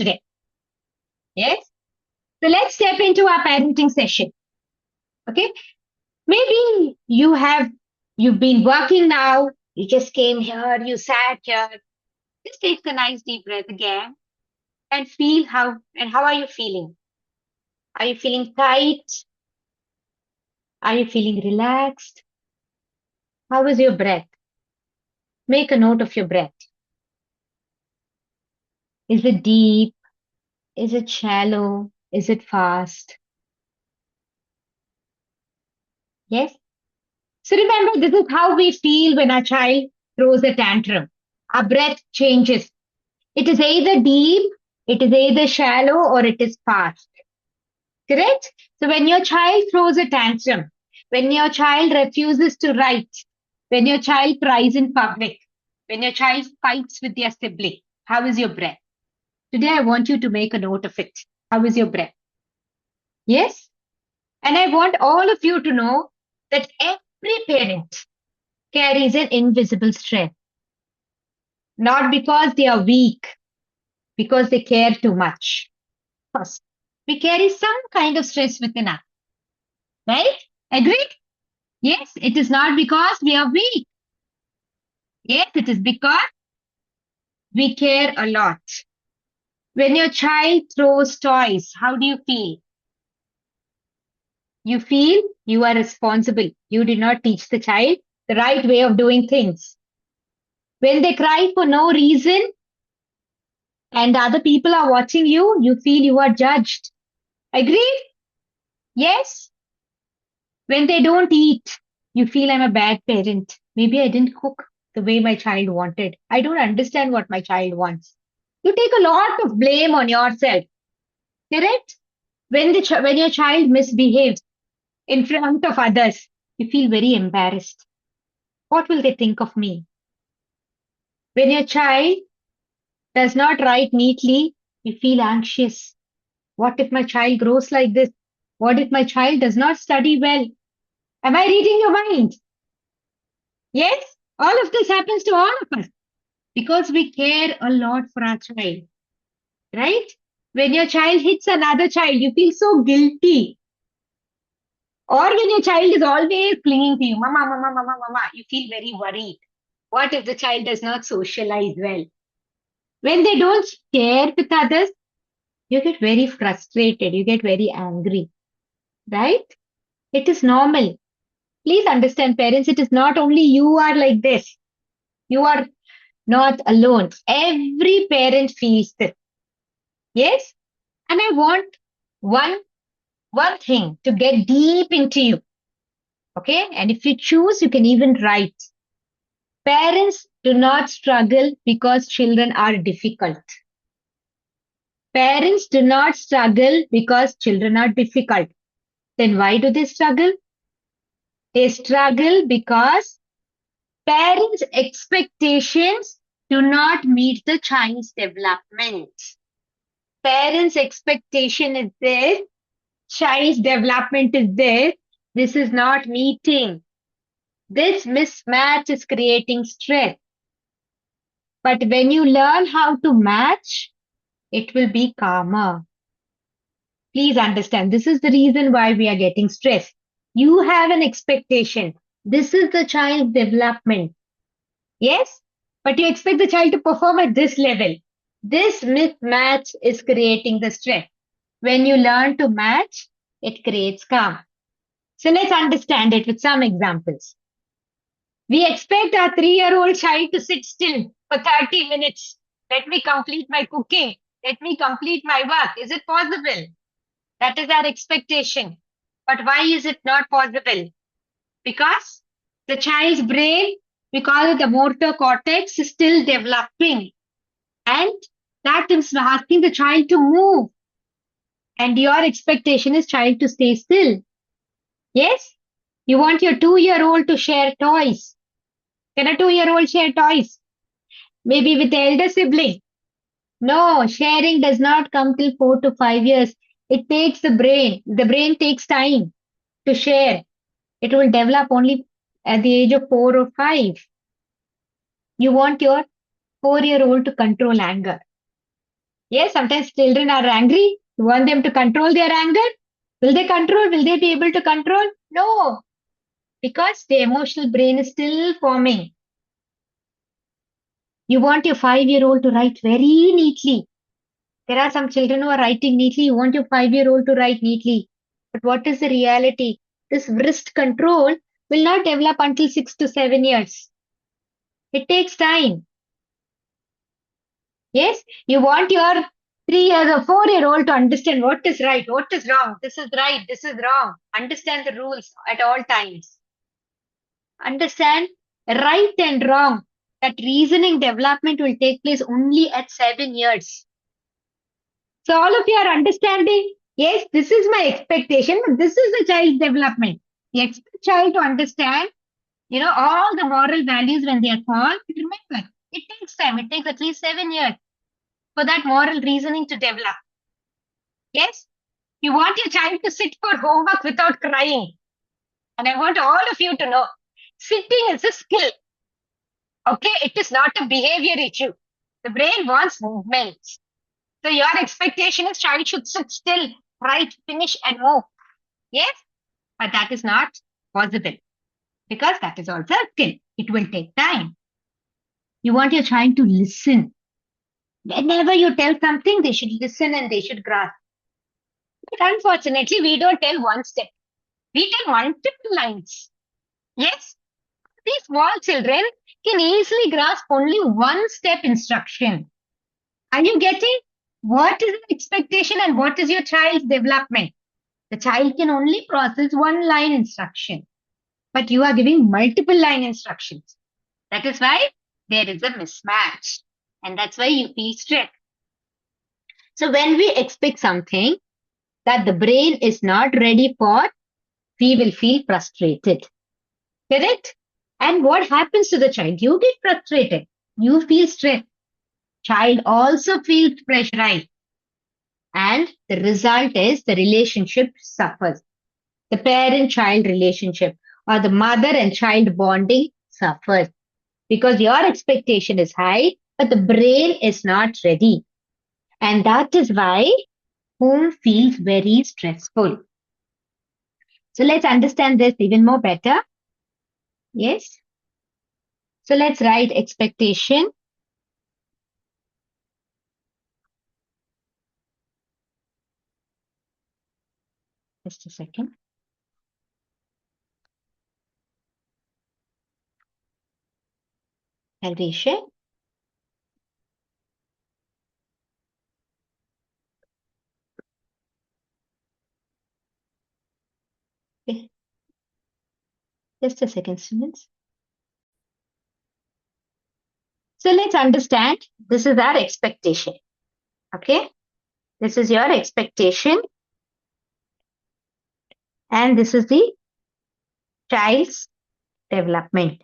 today. Yes? So let's step into our parenting session. Okay? Maybe you've been working now, you just came here, you sat here. Just take a nice deep breath again and feel how are you feeling? Are you feeling tight? Are you feeling relaxed? How is your breath? Make a note of your breath. Is it deep? Is it shallow? Is it fast? Yes? So remember, this is how we feel when our child throws a tantrum. Our breath changes. It is either deep, it is either shallow, or it is fast. Correct? So when your child throws a tantrum, when your child refuses to write, when your child cries in public, when your child fights with their sibling, how is your breath? Today I want you to make a note of it. How is your breath? Yes? And I want all of you to know that every parent carries an invisible strength, not because they are weak, because they care too much. First, we carry some kind of stress within us, right? Agreed? Yes, it is not because we are weak. Yes, it is because we care a lot. When your child throws toys, how do you feel? You feel you are responsible. You did not teach the child the right way of doing things. When they cry for no reason and other people are watching you, you feel you are judged. Agreed? Yes? When they don't eat, you feel I'm a bad parent. Maybe I didn't cook the way my child wanted. I don't understand what my child wants. You take a lot of blame on yourself. Correct? When your child misbehaves in front of others, you feel very embarrassed. What will they think of me? When your child does not write neatly, you feel anxious. What if my child grows like this? What if my child does not study well? Am I reading your mind? Yes? All of this happens to all of us because we care a lot for our child, right? When your child hits another child, you feel so guilty. Or when your child is always clinging to you, mama, mama, mama, mama, you feel very worried. What if the child does not socialize well? When they don't share with others, you get very frustrated, you get very angry, right? It is normal. Please understand, parents, it is not only you are like this. You are not alone. Every parent feels this. Yes? And I want one, one thing to get deep into you. Okay? And if you choose, you can even write. Parents do not struggle because children are difficult. Parents do not struggle because children are difficult. Then why do they struggle? They struggle because parents' expectations do not meet the child's development. Parents' expectation is this, child's development is this is not meeting. This mismatch is creating stress. But when you learn how to match, it will be calmer. Please understand, this is the reason why we are getting stressed. You have an expectation. This is the child's development. Yes? But you expect the child to perform at this level. This mismatch is creating the stress. When you learn to match, it creates calm. So let's understand it with some examples. We expect our 3-year-old child to sit still for 30 minutes. Let me complete my cooking. Let me complete my work. Is it possible? That is our expectation. But why is it not possible? Because the child's brain, we call it the motor cortex, is still developing. And that is asking the child to move. And your expectation is child to stay still. Yes? You want your 2-year-old to share toys. Can a 2-year-old share toys? Maybe with the elder sibling. No, sharing does not come till 4 to 5 years. It takes the brain. The brain takes time to share. It will develop only at the age of 4 or 5. You want your 4-year-old to control anger. Yes, sometimes children are angry. You want them to control their anger. Will they control? Will they be able to control? No, because the emotional brain is still forming. You want your 5-year-old to write very neatly. There are some children who are writing neatly. You want your 5-year-old to write neatly. But what is the reality? This wrist control will not develop until 6 to 7 years. It takes time. Yes, you want your 3 years or 4-year-old to understand what is right, what is wrong. This is right, this is wrong. Understand the rules at all times. Understand right and wrong. That reasoning development will take place only at 7 years. So all of you are understanding, yes, this is my expectation, but this is the child's development. You expect child to understand, all the moral values when they are small. Remember, it takes time. It takes at least 7 years for that moral reasoning to develop. Yes, you want your child to sit for homework without crying. And I want all of you to know, sitting is a skill. Okay, it is not a behavior issue. The brain wants movements. So your expectation is child should sit still, write, finish, and move. Yes, but that is not possible because that is also a skill. It will take time. You want your child to listen. Whenever you tell something, they should listen and they should grasp. But unfortunately, we don't tell one step. We tell multiple lines. Yes, these small children can easily grasp only one step instruction. Are you getting what is the expectation and what is your child's development? The child can only process one line instruction, but you are giving multiple line instructions. That is why there is a mismatch. And that's why you feel stressed. So when we expect something that the brain is not ready for, we will feel frustrated. Correct? And what happens to the child? You get frustrated. You feel stressed. Child also feels pressurized. And the result is the relationship suffers. The parent-child relationship or the mother and child bonding suffers because your expectation is high, but the brain is not ready. And that is why home feels very stressful. So let's understand this even more better. Yes. So let's write expectation. Just a second. I'll reshare. Okay. Just a second, students. So let's understand this is our expectation. Okay. This is your expectation. And this is the child's development.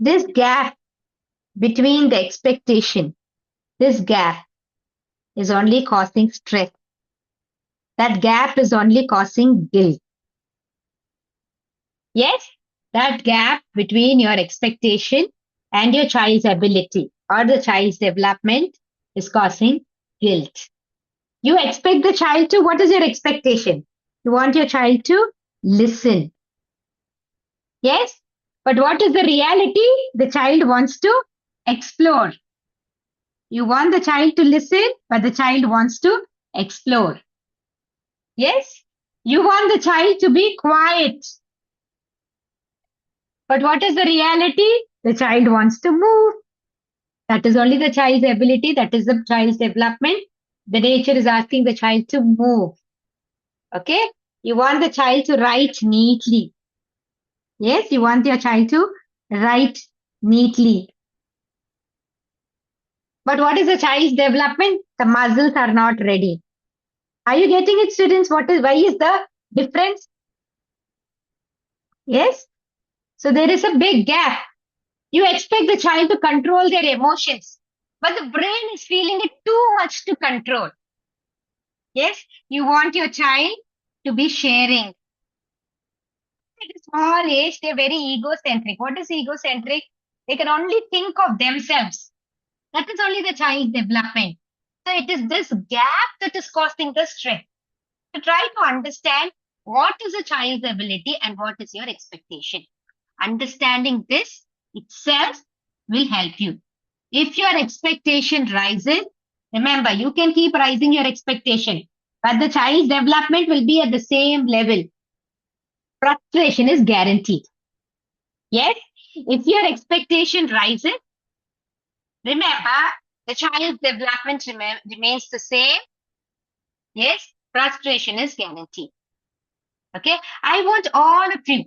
This gap between the expectation, this gap is only causing stress. That gap is only causing guilt. Yes, that gap between your expectation and your child's ability or the child's development is causing guilt. You expect the child to, what is your expectation? You want your child to listen. Yes, but what is the reality? The child wants to explore. You want the child to listen, but the child wants to explore. Yes, you want the child to be quiet. But what is the reality? The child wants to move. That is only the child's ability. That is the child's development. The nature is asking the child to move. Okay? You want the child to write neatly. Yes, you want your child to write neatly. But what is the child's development? The muscles are not ready. Are you getting it, students? Why is the difference? Yes? So there is a big gap. You expect the child to control their emotions, but the brain is feeling it too much to control. Yes, you want your child to be sharing. At a small age, they're very egocentric. What is egocentric? They can only think of themselves. That is only the child development. So it is this gap that is causing the stress. To try to understand what is a child's ability and what is your expectation. Understanding this itself will help you. If your expectation rises, remember, you can keep rising your expectation, but the child's development will be at the same level. Frustration is guaranteed. Yes, if your expectation rises, remember, the child's development remains the same. Yes, frustration is guaranteed. Okay, I want all of you.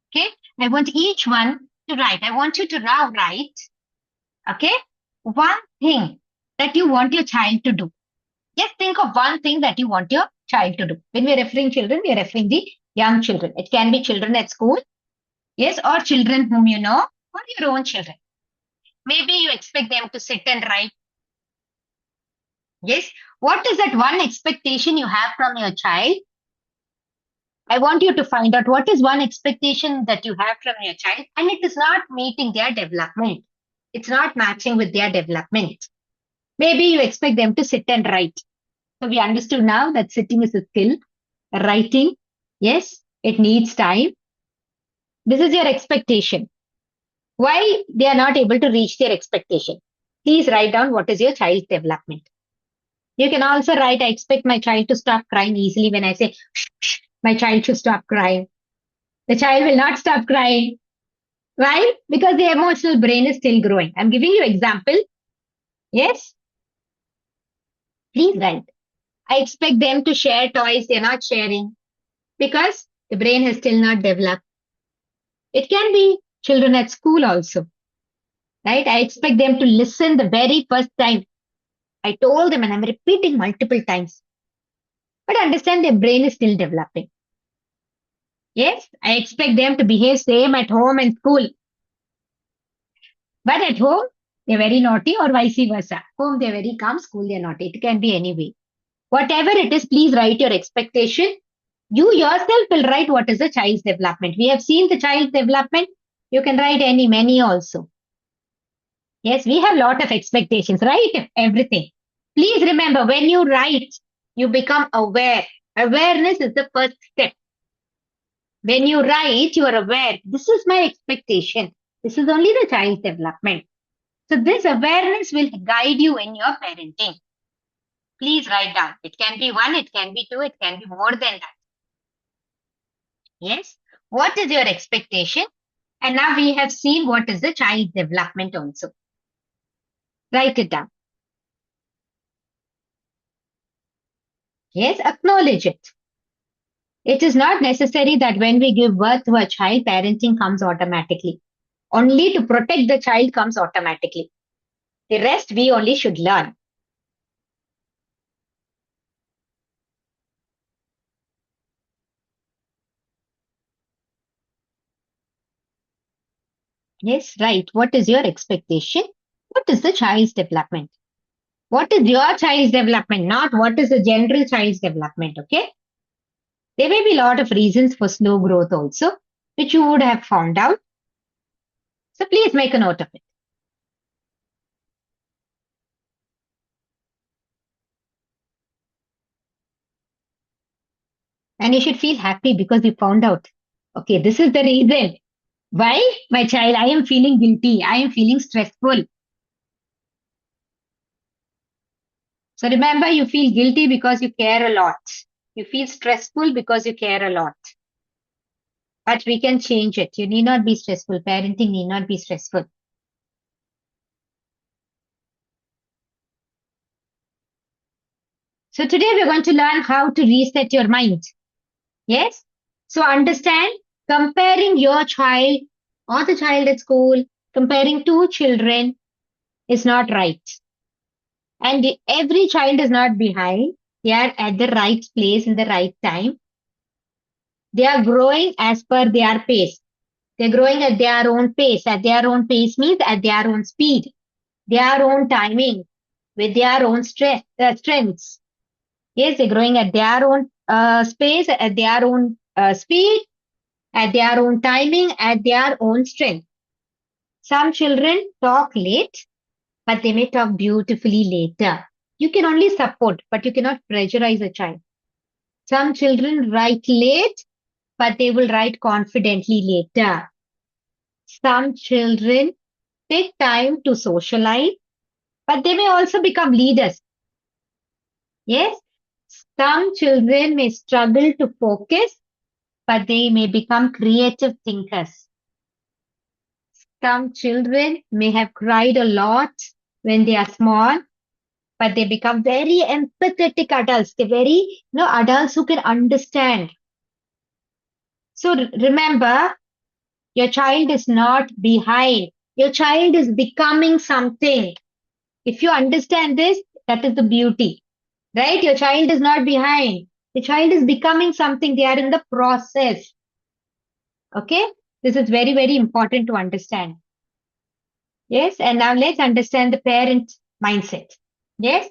Okay, I want each one to write. I want you to now write, okay, one thing that you want your child to do. Just think of one thing that you want your child to do. When we're referring children, we're referring the young children. It can be children at school, yes, or children whom you know, or your own children. Maybe you expect them to sit and write. Yes, what is that one expectation you have from your child? I want you to find out what is one expectation that you have from your child and it is not meeting their development. It's not matching with their development. Maybe you expect them to sit and write. So we understood now that sitting is a skill. Writing, yes, it needs time. This is your expectation. Why they are not able to reach their expectation? Please write down what is your child's development. You can also write, I expect my child to stop crying easily when I say, shh, shh, my child should stop crying. The child will not stop crying. Why? Because the emotional brain is still growing. I'm giving you example. Yes? Please write. I expect them to share toys. They're not sharing because the brain has still not developed. It can be children at school also. Right? I expect them to listen the very first time. I told them and I'm repeating multiple times. But understand their brain is still developing. Yes, I expect them to behave same at home and school. But at home, they're very naughty or vice versa. Home, they're very calm, school, they're naughty. It can be any way. Whatever it is, please write your expectation. You yourself will write what is the child's development. We have seen the child's development. You can write many also. Yes, we have lot of expectations, right? Everything. Please remember, when you write, you become aware. Awareness is the first step. When you write, you are aware. This is my expectation. This is only the child's development. So this awareness will guide you in your parenting. Please write down. It can be one, it can be two, it can be more than that. Yes. What is your expectation? And now we have seen what is the child development also. Write it down. Yes, acknowledge it. It is not necessary that when we give birth to a child, parenting comes automatically. Only to protect the child comes automatically. The rest we only should learn. Yes, right. What is your expectation? What is the child's development? What is your child's development? Not what is the general child's development, okay? There may be a lot of reasons for slow growth also, which you would have found out. So please make a note of it. And you should feel happy because you found out. Okay, this is the reason. Why? My child, I am feeling guilty. I am feeling stressful. So remember, you feel guilty because you care a lot. You feel stressful because you care a lot. But we can change it. You need not be stressful. Parenting need not be stressful. So today we're going to learn how to reset your mind. Yes? So understand, comparing your child or the child at school, comparing two children is not right. And every child is not behind. They are at the right place in the right time. They are growing as per their pace. They're growing at their own pace. At their own pace means at their own speed, their own timing, with their own strengths. Yes, they're growing at their own space, at their own speed, at their own timing, at their own strength. Some children talk late, but they may talk beautifully later. You can only support, but you cannot pressurize a child. Some children write late, but they will write confidently later. Some children take time to socialize, but they may also become leaders. Yes, some children may struggle to focus, but they may become creative thinkers. Some children may have cried a lot when they are small, but they become very empathetic adults. They're very, adults who can understand. So remember, your child is not behind. Your child is becoming something. If you understand this, that is the beauty, right? Your child is not behind. The child is becoming something. They are in the process. Okay? This is very, very important to understand. Yes. And now let's understand the parent mindset. Yes.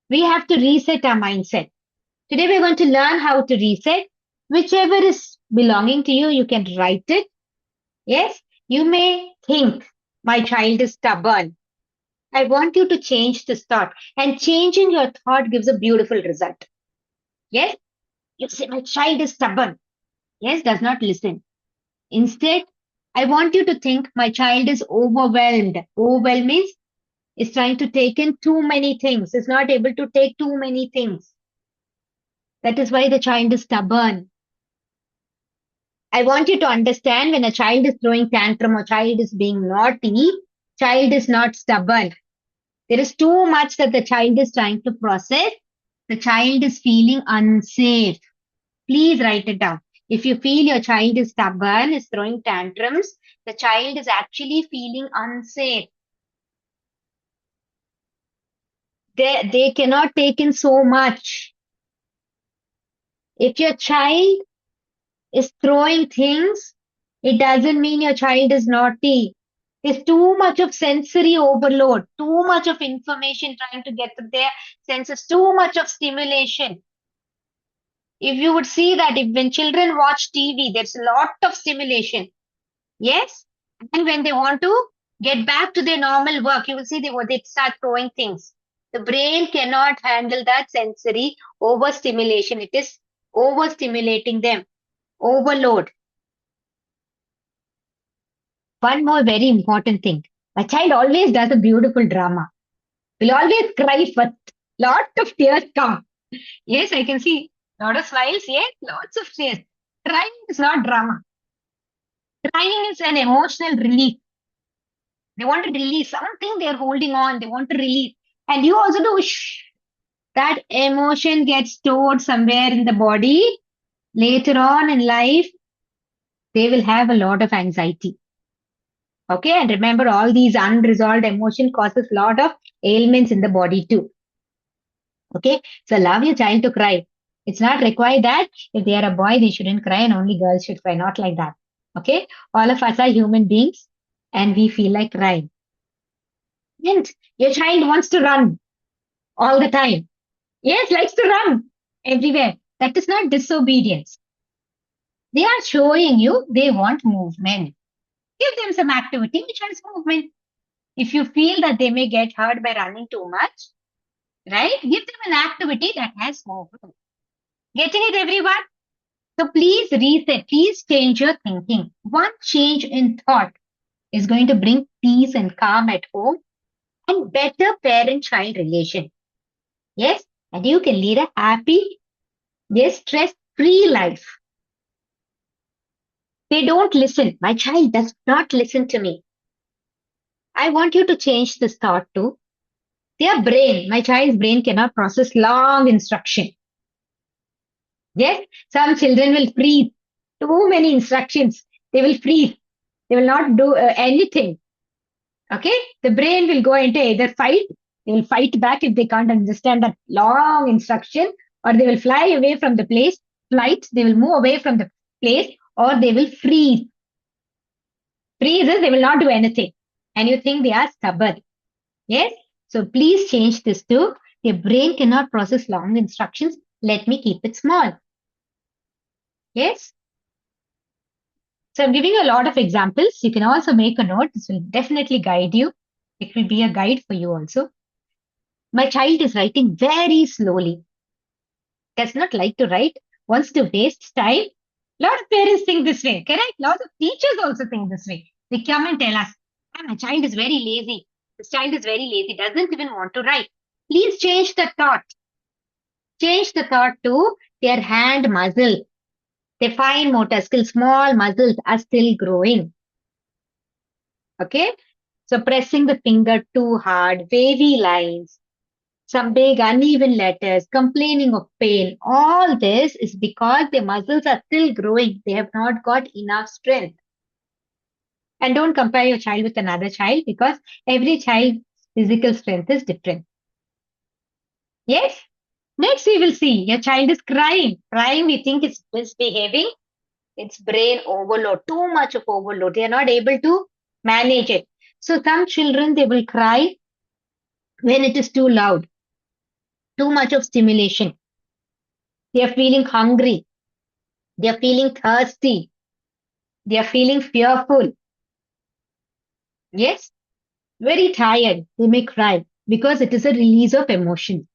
We have to reset our mindset. Today we're going to learn how to reset. Whichever is belonging to you, you can write it. Yes. You may think my child is stubborn. I want you to change this thought. And changing your thought gives a beautiful result. Yes. You say my child is stubborn. Yes. Does not listen. Instead, I want you to think my child is overwhelmed. Overwhelmed means is trying to take in too many things, is not able to take too many things. That is why the child is stubborn. I want you to understand when a child is throwing tantrum or child is being naughty, child is not stubborn. There is too much that the child is trying to process. The child is feeling unsafe. Please write it down. If you feel your child is stubborn, is throwing tantrums, the child is actually feeling unsafe. They cannot take in so much. If your child is throwing things, it doesn't mean your child is naughty. There's too much of sensory overload, too much of information trying to get to their senses, too much of stimulation. If you would see that if when children watch TV, there's a lot of stimulation. Yes? And when they want to get back to their normal work, you will see they start throwing things. The brain cannot handle that sensory overstimulation. It is overstimulating them. Overload. One more very important thing. My child always does a beautiful drama. Will always cry first. Lot of tears come. Yes, I can see. Lot of smiles. Yes, lots of tears. Crying is not drama. Crying is an emotional relief. They want to release something they're holding on. They want to release. And you also do shh. That emotion gets stored somewhere in the body. Later on in life, they will have a lot of anxiety. Okay, and remember all these unresolved emotion causes a lot of ailments in the body too. Okay, so allow your child to cry. It's not required that if they are a boy, they shouldn't cry and only girls should cry. Not like that. Okay, all of us are human beings and we feel like crying. And your child wants to run all the time. Yes, likes to run everywhere. That is not disobedience. They are showing you they want movement. Give them some activity which has movement. If you feel that they may get hurt by running too much, right? Give them an activity that has movement. Getting it, everyone? So please reset. Please change your thinking. One change in thought is going to bring peace and calm at home and better parent-child relation. Yes? And you can lead a happy, yes, stress-free life. They don't listen. My child does not listen to me. I want you to change this thought too. Their brain, my child's brain cannot process long instruction. Yes, some children will freeze. Too many instructions. They will freeze. They will not do anything. Okay, the brain will go into either fight. They will fight back if they can't understand that long instruction, or they will fly away from the place. Flight. They will move away from the place, or they will freeze. Freezes. They will not do anything, and you think they are stubborn. Yes. So please change this too. Your brain cannot process long instructions. Let me keep it small. Yes. So I'm giving you a lot of examples. You can also make a note. This will definitely guide you. It will be a guide for you also. My child is writing very slowly. Does not like to write. Wants to waste time. A lot of parents think this way. Correct? Lots of teachers also think this way. They come and tell us, "Ah, my child is very lazy. This child is very lazy. Doesn't even want to write." Please change the thought. Change the thought to their hand muscle. Their fine motor skill, small muscles are still growing. Okay? So pressing the finger too hard, wavy lines, some big uneven letters, complaining of pain, all this is because their muscles are still growing. They have not got enough strength. And don't compare your child with another child because every child's physical strength is different. Yes? Next, we will see your child is crying. Crying, we think it's misbehaving. It's brain overload, too much of overload. They are not able to manage it. So some children, they will cry when it is too loud, too much of stimulation. They are feeling hungry. They are feeling thirsty. They are feeling fearful. Yes, very tired. They may cry because it is a release of emotion.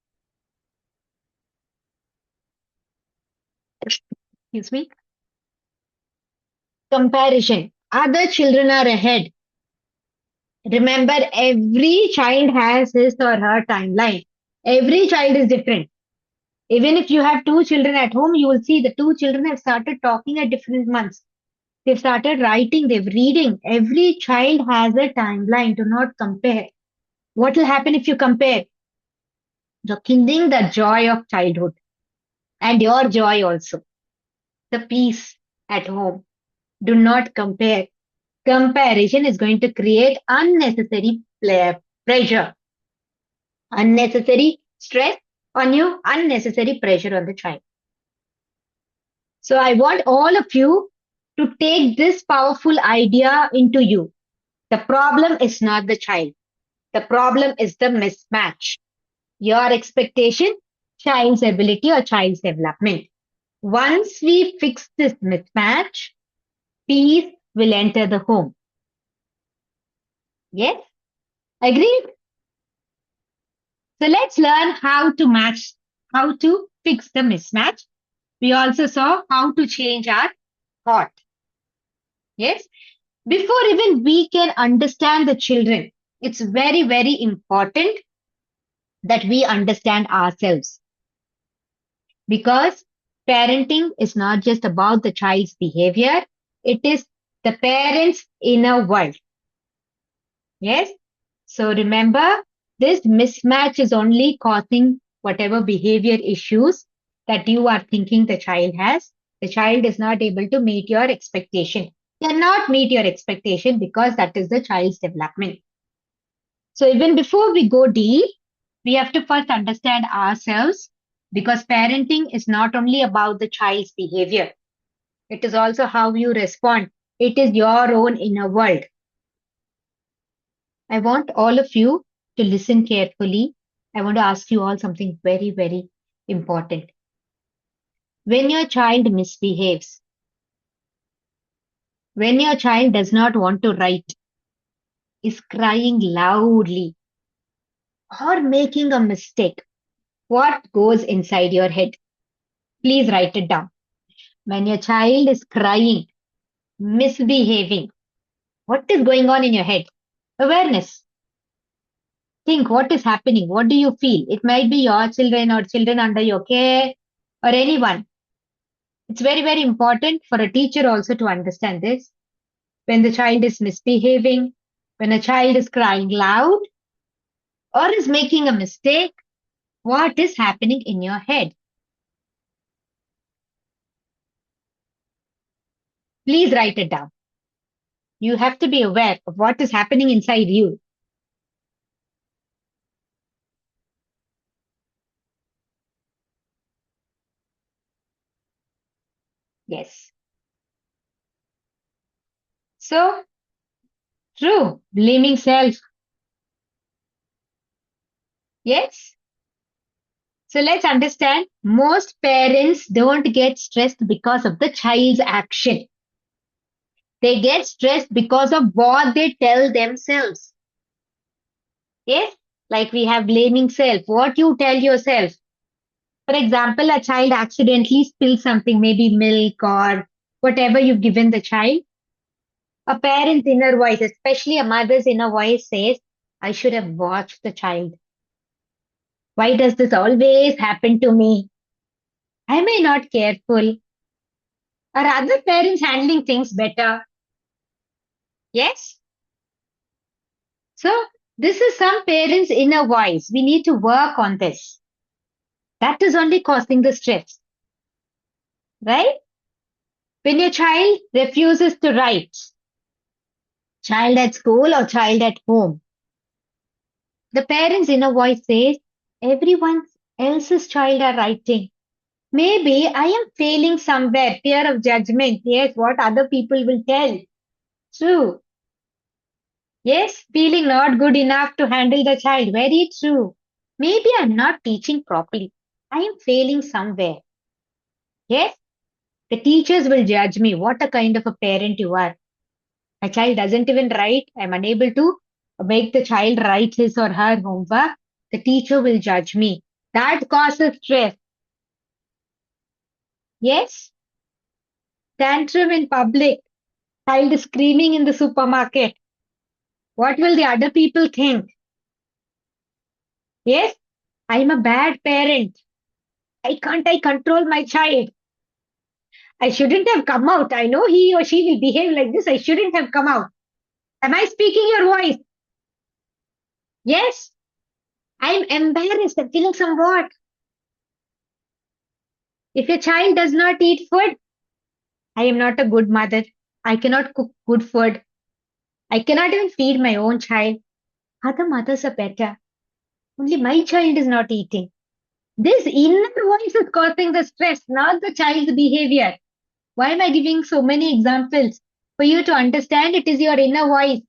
Excuse me. Comparison. Other children are ahead. Remember, every child has his or her timeline. Every child is different. Even if you have two children at home, you will see the two children have started talking at different months. They've started writing, they've reading. Every child has a timeline. Do not compare. What will happen if you compare? You're killing the joy of childhood and your joy also. The peace at home. Do not compare. Comparison is going to create unnecessary pressure, unnecessary stress on you, unnecessary pressure on the child. So I want all of you to take this powerful idea into you. The problem is not the child. The problem is the mismatch. Your expectation, child's ability or child's development. Once we fix this mismatch, peace will enter the home. Yes? Agreed? So let's learn how to match, how to fix the mismatch. We also saw how to change our thought. Yes? Before even we can understand the children, it's very, very important that we understand ourselves because parenting is not just about the child's behavior, it is the parent's inner world. Yes? So remember, this mismatch is only causing whatever behavior issues that you are thinking the child has. The child is not able to meet your expectation. Cannot meet your expectation because that is the child's development. So even before we go deep, we have to first understand ourselves because parenting is not only about the child's behavior. It is also how you respond. It is your own inner world. I want all of you to listen carefully. I want to ask you all something very, very important. When your child misbehaves, when your child does not want to write, is crying loudly, or making a mistake, what goes inside your head? Please write it down. When your child is crying, misbehaving, what is going on in your head? Awareness. Think what is happening. What do you feel? It might be your children or children under your care or anyone. It's very, very important for a teacher also to understand this. When the child is misbehaving, when a child is crying loud or is making a mistake, what is happening in your head? Please write it down. You have to be aware of what is happening inside you. Yes. So, true. Blaming self. Yes. So let's understand most parents don't get stressed because of the child's action. They get stressed because of what they tell themselves. Yes, like we have blaming self, what you tell yourself. For example, a child accidentally spills something, maybe milk or whatever you've given the child. A parent's inner voice, especially a mother's inner voice, says, I should have watched the child. Why does this always happen to me? Am I not careful? Are other parents handling things better? Yes? So, this is some parents' inner voice. We need to work on this. That is only causing the stress, right? When your child refuses to write, child at school or child at home, the parent's inner voice says, everyone else's child are writing. Maybe I am failing somewhere, fear of judgment. Yes, what other people will tell. True. Yes, feeling not good enough to handle the child. Very true. Maybe I'm not teaching properly. I am failing somewhere. Yes, the teachers will judge me. What a kind of a parent you are. My child doesn't even write. I'm unable to make the child write his or her homework. The teacher will judge me. That causes stress. Yes, tantrum in public. Child is screaming in the supermarket. What will the other people think? Yes, I'm a bad parent. I control my child? I shouldn't have come out. I know he or she will behave like this. I shouldn't have come out. Am I speaking your voice? Yes, I'm embarrassed. I'm feeling somewhat. If your child does not eat food, I am not a good mother. I cannot cook good food. I cannot even feed my own child. Other mothers are better. Only my child is not eating. This inner voice is causing the stress, not the child's behavior. Why am I giving so many examples? For you to understand it is your inner voice,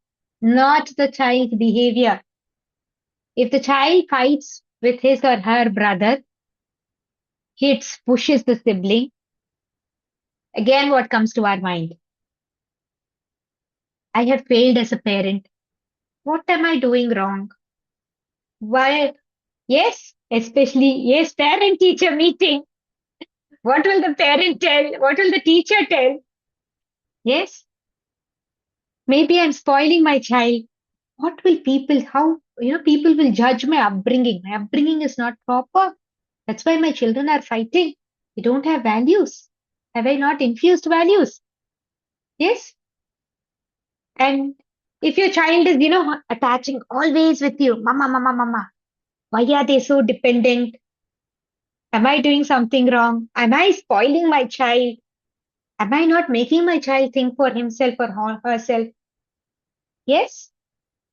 not the child's behavior. If the child fights with his or her brother, hits, pushes the sibling, again what comes to our mind? I have failed as a parent. What am I doing wrong? Why? Yes, especially, yes, parent teacher meeting. What will the parent tell? What will the teacher tell? Yes, maybe I'm spoiling my child. What will people, how, people will judge my upbringing. My upbringing is not proper. That's why my children are fighting. They don't have values. Have I not infused values? Yes. And if your child is, attaching always with you, mama, mama, mama, why are they so dependent? Am I doing something wrong? Am I spoiling my child? Am I not making my child think for himself or herself? Yes.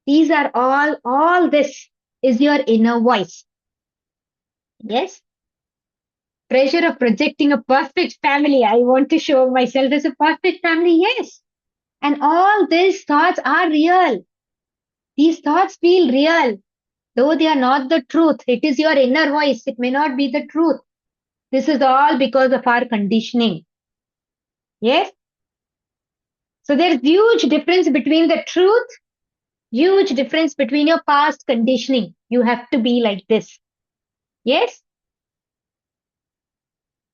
These are all this is your inner voice. Yes. Pressure of projecting a perfect family. I want to show myself as a perfect family. Yes. And all these thoughts are real. These thoughts feel real, though they are not the truth. It is your inner voice. It may not be the truth. This is all because of our conditioning. Yes. So there's huge difference between the truth, huge difference between your past conditioning. You have to be like this. Yes.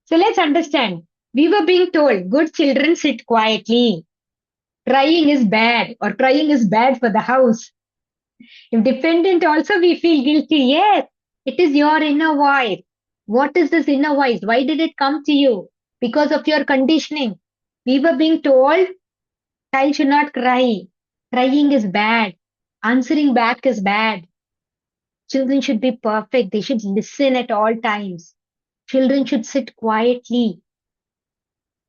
So let's understand. We were being told good children sit quietly. Crying is bad or crying is bad for the house. If dependent also we feel guilty. Yes, it is your inner voice. What is this inner voice? Why did it come to you? Because of your conditioning. We were being told child should not cry. Crying is bad. Answering back is bad. Children should be perfect. They should listen at all times. Children should sit quietly.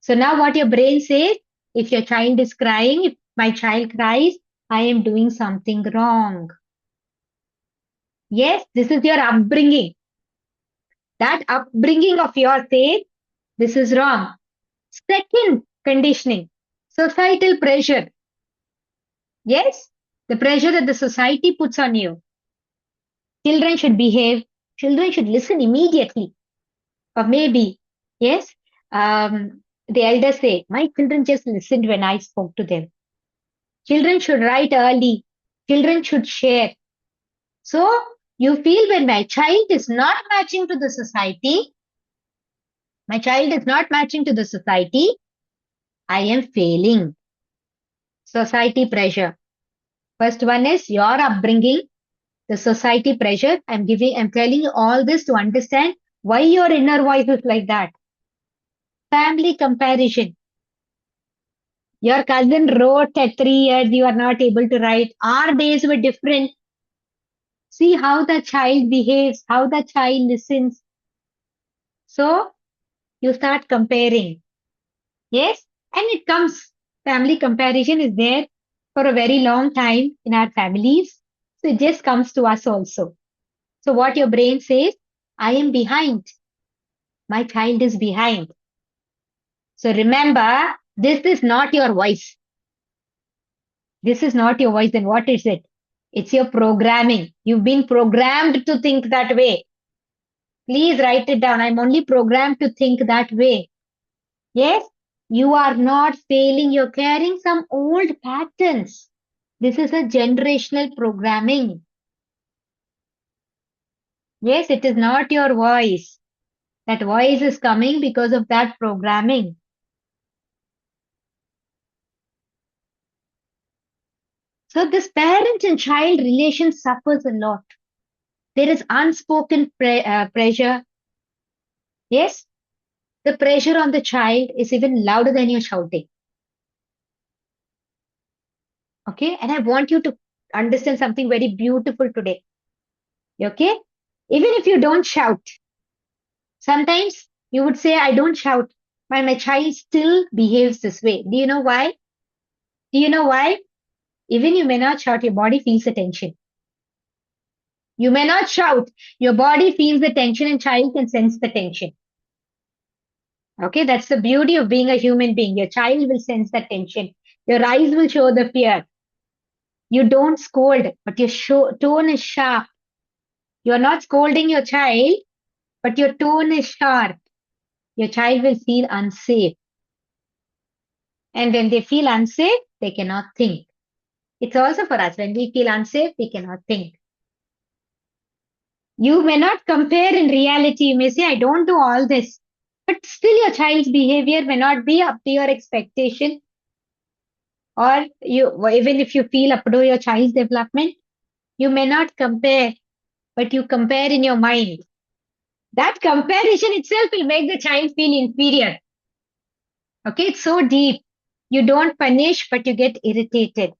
So now what your brain says, if your child is crying, if my child cries, I am doing something wrong. Yes, this is your upbringing. That upbringing of yours says, this is wrong. Second conditioning, societal pressure. Yes, the pressure that the society puts on you. Children should behave. Children should listen immediately. Or maybe, yes, The elders say, my children just listened when I spoke to them. Children should write early. Children should share. So you feel when my child is not matching to the society, my child is not matching to the society, I am failing. Society pressure. First one is your upbringing, the society pressure. I'm telling you all this to understand why your inner voice is like that. Family comparison. Your cousin wrote at 3 years, you are not able to write. Our days were different. See how the child behaves, how the child listens. So you start comparing. Yes, and it comes. Family comparison is there for a very long time in our families. So it just comes to us also. So what your brain says, I am behind. My child is behind. So remember, this is not your voice. This is not your voice. Then what is it? It's your programming. You've been programmed to think that way. Please write it down. I'm only programmed to think that way. Yes, you are not failing. You're carrying some old patterns. This is a generational programming. Yes, it is not your voice. That voice is coming because of that programming. So this parent and child relation suffers a lot. There is unspoken pressure. Yes, the pressure on the child is even louder than your shouting. Okay, and I want you to understand something very beautiful today. Okay, even if you don't shout, sometimes you would say, I don't shout, but my child still behaves this way. Do you know why? Do you know why? Even you may not shout, your body feels the tension. You may not shout, your body feels the tension and child can sense the tension. Okay, that's the beauty of being a human being. Your child will sense that tension. Your eyes will show the fear. You don't scold, but your tone is sharp. You're not scolding your child, but your tone is sharp. Your child will feel unsafe. And when they feel unsafe, they cannot think. It's also for us. When we feel unsafe, we cannot think. You may not compare in reality. You may say, I don't do all this. But still, your child's behavior may not be up to your expectation. Or even if you feel up to your child's development, you may not compare, but you compare in your mind. That comparison itself will make the child feel inferior. Okay, it's so deep. You don't punish, but you get irritated.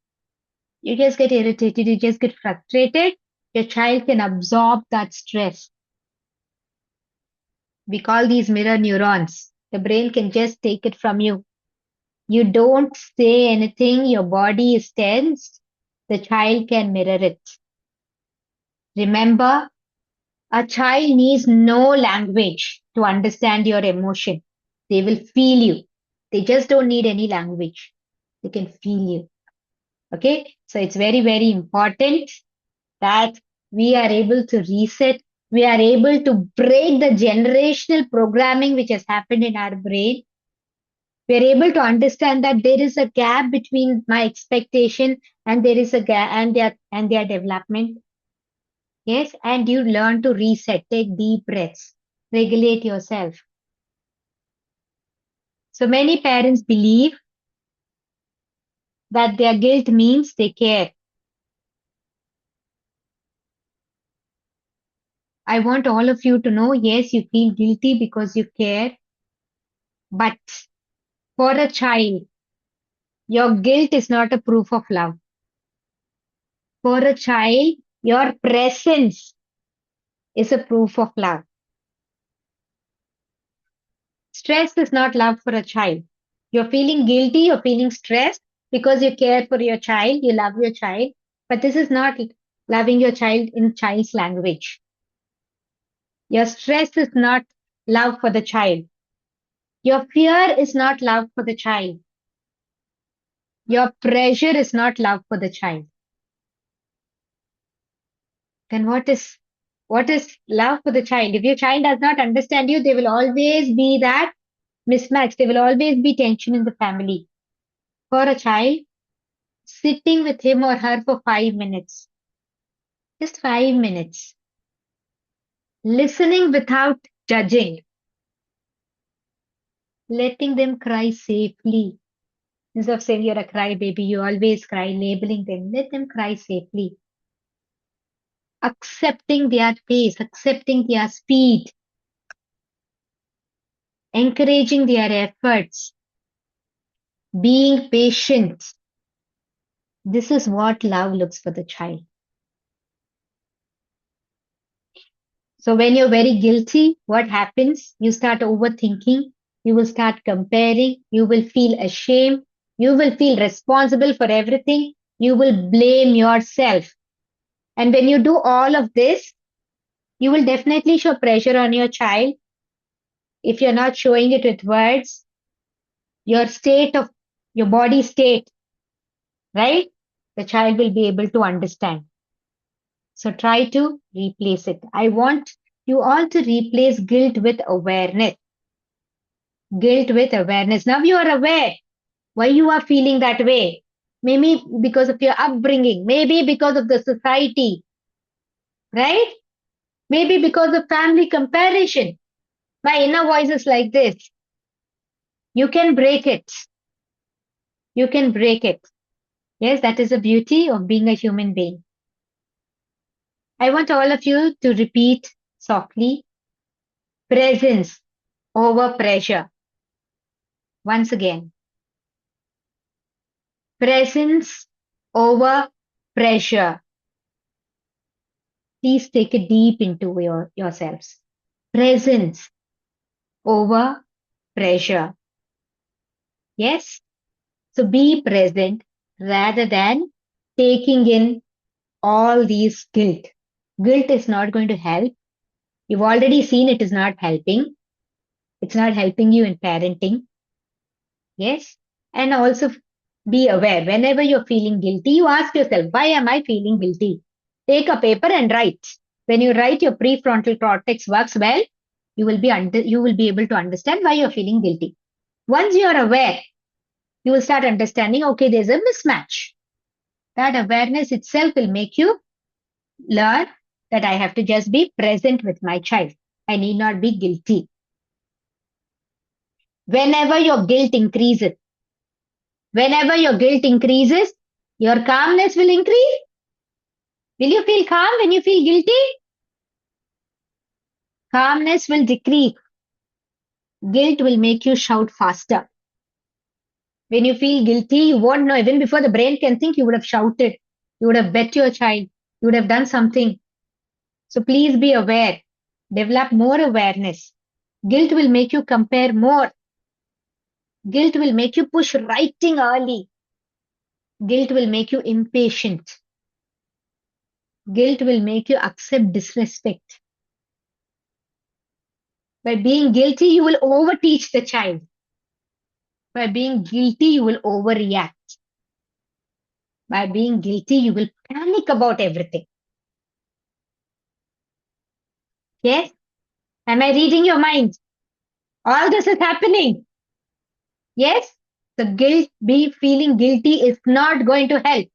You just get irritated, you just get frustrated. Your child can absorb that stress. We call these mirror neurons. The brain can just take it from you. You don't say anything, your body is tensed. The child can mirror it. Remember, a child needs no language to understand your emotion. They will feel you. They just don't need any language. They can feel you. Okay. So it's very, very important that we are able to reset. We are able to break the generational programming which has happened in our brain. We are able to understand that there is a gap between my expectation and there is a gap and their development. Yes, and you learn to reset, take deep breaths, regulate yourself. So many parents believe that their guilt means they care. I want all of you to know, yes, you feel guilty because you care, but for a child, your guilt is not a proof of love. For a child, your presence is a proof of love. Stress is not love for a child. You're feeling guilty, you're feeling stressed because you care for your child, you love your child, but this is not loving your child in child's language. Your stress is not love for the child. Your fear is not love for the child. Your pressure is not love for the child. Then what is love for the child? If your child does not understand you, they will always be that mismatch. There will always be tension in the family. For a child, sitting with him or her for 5 minutes, just 5 minutes, listening without judging, letting them cry safely. Instead of saying you're a crybaby, you always cry, labeling them, let them cry safely. Accepting their pace, accepting their speed, encouraging their efforts, being patient. This is what love looks for the child. So when you're very guilty, what happens? You start overthinking. You will start comparing. You will feel ashamed. You will feel responsible for everything. You will blame yourself. And when you do all of this, you will definitely show pressure on your child. If you're not showing it with words, your state of your body state, right? The child will be able to understand. So try to replace it. I want you all to replace guilt with awareness. Guilt with awareness. Now you are aware why you are feeling that way. Maybe because of your upbringing, maybe because of the society, right? Maybe because of family comparison. My inner voice is like this. You can break it. You can break it. Yes, that is the beauty of being a human being. I want all of you to repeat softly presence over pressure. Once again, presence over pressure. Please take it deep into yourselves. Presence over pressure. Yes? So be present rather than taking in all these guilt. Guilt is not going to help. You've already seen it is not helping. It's not helping you in parenting. Yes? And also be aware whenever you're feeling guilty, you ask yourself, why am I feeling guilty? Take a paper and write. When you write, your prefrontal cortex works well. You will be able to understand why you're feeling guilty. Once you are aware, you will start understanding, okay, there's a mismatch. That awareness itself will make you learn that I have to just be present with my child. I need not be guilty. Whenever your guilt increases, your calmness will increase. Will you feel calm when you feel guilty? Calmness will decrease. Guilt will make you shout faster. When you feel guilty, you won't know. Even before the brain can think, you would have shouted. You would have bet your child. You would have done something. So please be aware. Develop more awareness. Guilt will make you compare more. Guilt will make you push writing early. Guilt will make you impatient. Guilt will make you accept disrespect. By being guilty, you will overteach the child. By being guilty, you will overreact. By being guilty, you will panic about everything. Yes? Am I reading your mind? All this is happening. Yes? The guilt, be feeling guilty is not going to help.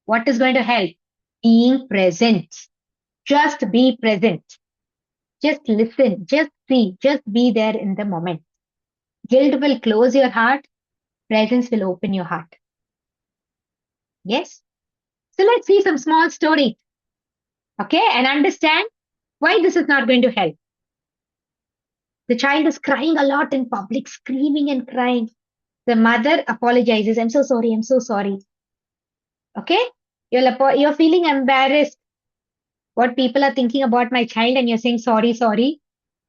What is going to help? Being present. Just be present. Just listen. Just see. Just be there in the moment. Guilt will close your heart. Presence will open your heart. Yes? So let's see some small story. Okay? And understand why this is not going to help. The child is crying a lot in public, screaming and crying. The mother apologizes. I'm so sorry. I'm so sorry. Okay? You're feeling embarrassed what people are thinking about my child and you're saying sorry, sorry.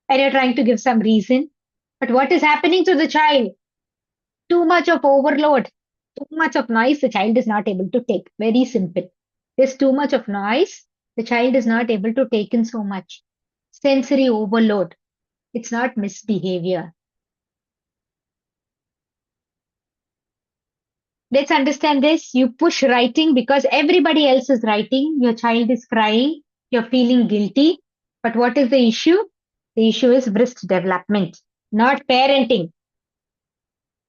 And you're trying to give some reason. But what is happening to the child? Too much of overload, too much of noise the child is not able to take. Very simple. There's too much of noise. The child is not able to take in so much. Sensory overload. It's not misbehavior. Let's understand this. You push writing because everybody else is writing. Your child is crying. You're feeling guilty. But what is the issue? The issue is wrist development, not parenting.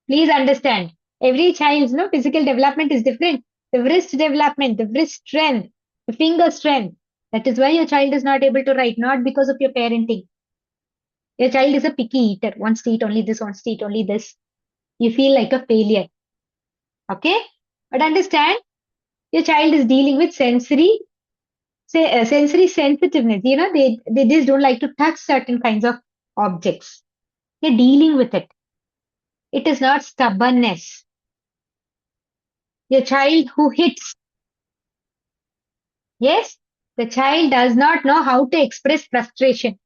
Please understand. Every child's no physical development is different. The wrist development, the wrist strength, the finger strength. That is why your child is not able to write, not because of your parenting. Your child is a picky eater, wants to eat only this, wants to eat only this. You feel like a failure. Okay? But understand, your child is dealing with sensory sensitiveness. They just don't like to touch certain kinds of objects. They're dealing with it. It is not stubbornness. Your child who hits, yes, the child does not know how to express frustration.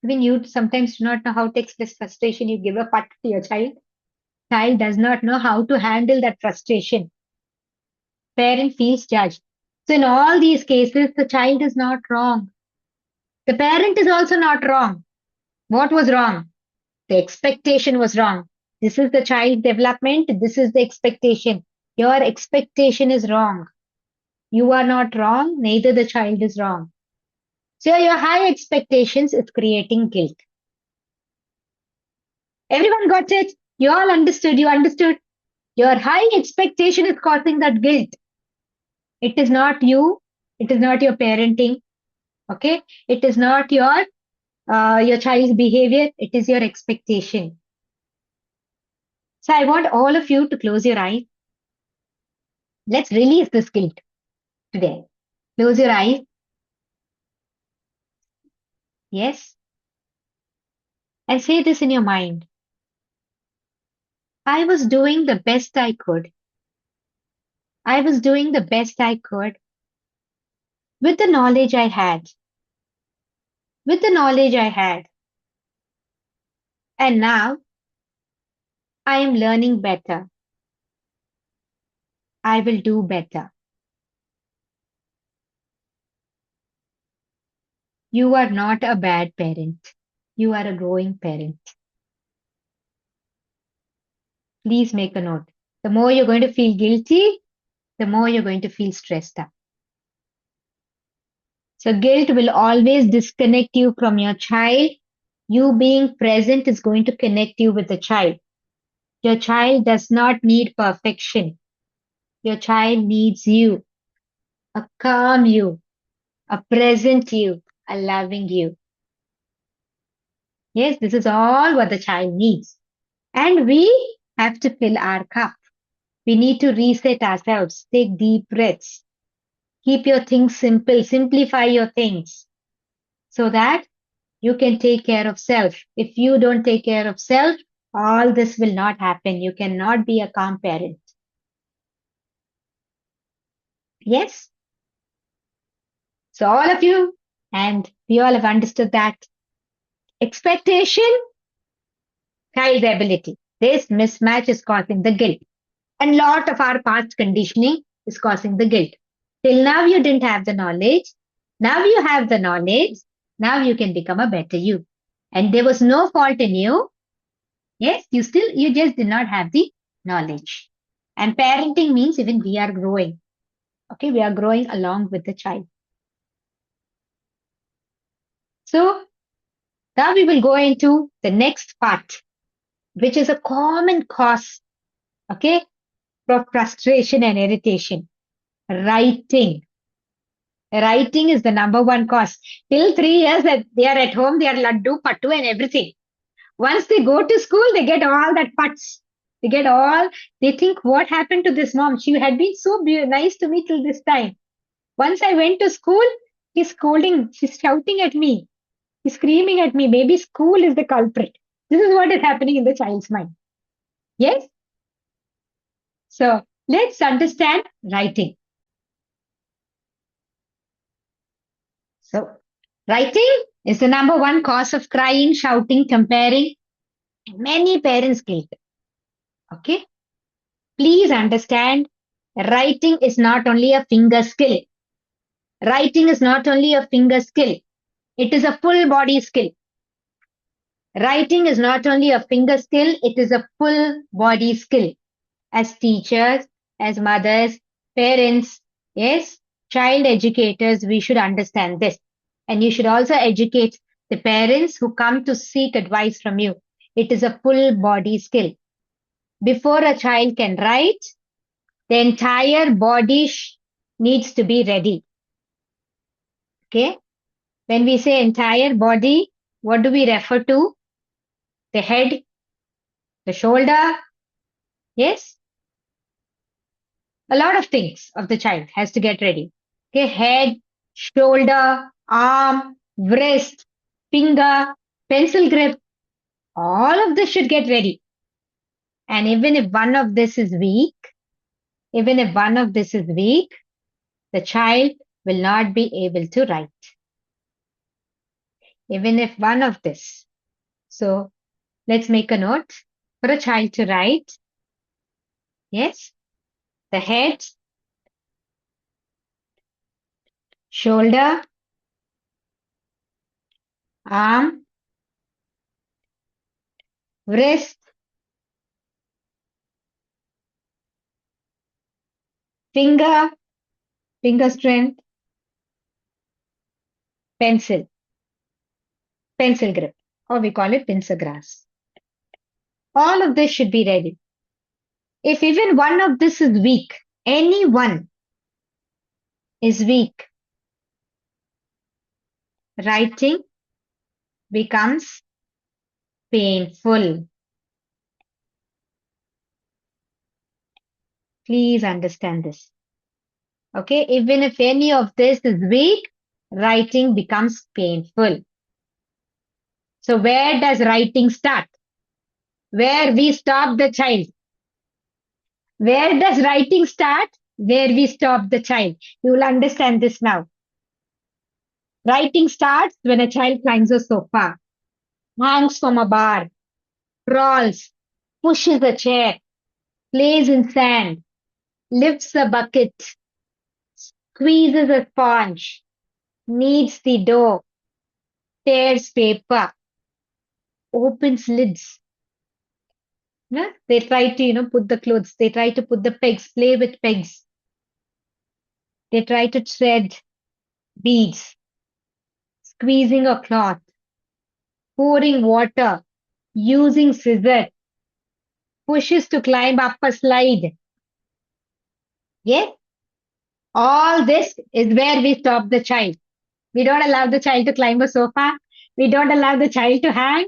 When you sometimes do not know how to express frustration, you give a pat to your child. Child does not know how to handle that frustration. Parent feels judged. So in all these cases, the child is not wrong. The parent is also not wrong. What was wrong? The expectation was wrong. This is the child development. This is the expectation. Your expectation is wrong. You are not wrong. Neither the child is wrong. So your high expectations is creating guilt. Everyone got it? You all understood. You understood. Your high expectation is causing that guilt. It is not you. It is not your parenting. Okay. It is not your child's behavior. It is your expectation. So I want all of you to close your eyes. Let's release this guilt today. Close your eyes. Yes. And say this in your mind. I was doing the best I could. I was doing the best I could with the knowledge I had. With the knowledge I had. And now I am learning better. I will do better. You are not a bad parent. You are a growing parent. Please make a note. The more you're going to feel guilty, the more you're going to feel stressed up. So guilt will always disconnect you from your child. You being present is going to connect you with the child. Your child does not need perfection. Your child needs you, a calm you, a present you, a loving you. Yes, this is all what the child needs. And we have to fill our cup. We need to reset ourselves, take deep breaths, keep your things simple, simplify your things so that you can take care of self. If you don't take care of self, all this will not happen. You cannot be a calm parent. Yes? So all of you, and we all have understood that expectation, child's ability. This mismatch is causing the guilt. And lot of our past conditioning is causing the guilt. Till now you didn't have the knowledge. Now you have the knowledge. Now you can become a better you. And there was no fault in you. Yes, you just did not have the knowledge. And parenting means even we are growing. Okay, we are growing along with the child. So now we will go into the next part, which is a common cause, okay, for frustration and irritation. Writing. Writing is the number one cause. Till 3 years that they are at home, they are laddu, pattu and everything. Once they go to school, they get all that putts. They think, what happened to this mom? She had been so nice to me till this time. Once I went to school, he's scolding, she's shouting at me, he's screaming at me. Maybe school is the culprit. This is what is happening in the child's mind. Yes? So let's understand writing. So writing is the number one cause of crying, shouting, comparing. Many parents guilt. Okay? Please understand, writing is not only a finger skill. Writing is not only a finger skill. It is a full body skill. Writing is not only a finger skill, it is a full body skill. As teachers, as mothers, parents, yes, child educators, we should understand this. And you should also educate the parents who come to seek advice from you. It is a full body skill. Before a child can write, the entire body needs to be ready. Okay. When we say entire body, what do we refer to? The head, the shoulder. Yes. A lot of things of the child has to get ready. Okay. Head, shoulder, arm, wrist, finger, pencil grip. All of this should get ready. And even if one of this is weak, the child will not be able to write. Even if one of this. So let's make a note for a child to write. Yes, the head, shoulder, arm, wrist, finger, finger strength, pencil, pencil grip, or we call it pincer grasp. All of this should be ready. If even one of this is weak, any one is weak, writing becomes painful. Please understand this. Okay, even if any of this is weak, writing becomes painful. So where does writing start? Where we stop the child. Where does writing start? Where we stop the child. You will understand this now. Writing starts when a child climbs a sofa, hangs from a bar, crawls, pushes a chair, plays in sand, lifts a bucket, squeezes a sponge, kneads the dough, tears paper, opens lids. Yeah? They try to, put the clothes. They try to put the pegs, play with pegs. They try to thread beads, squeezing a cloth, pouring water, using scissors, pushes to climb up a slide. Yes? All this is where we stop the child. We don't allow the child to climb a sofa. We don't allow the child to hang.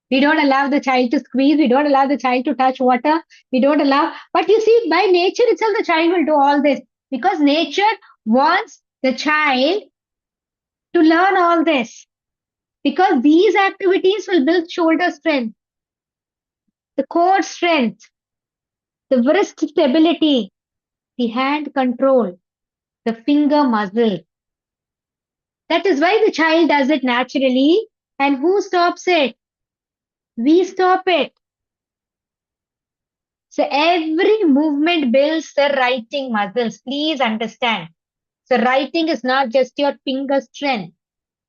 We don't allow the child to squeeze. We don't allow the child to touch water. We don't allow. But you see, by nature itself, the child will do all this because nature wants the child to learn all this. Because these activities will build shoulder strength, the core strength, the wrist stability, the hand control, the finger muscle. That is why the child does it naturally. And who stops it? We stop it. So every movement builds the writing muscles. Please understand. So writing is not just your finger strength.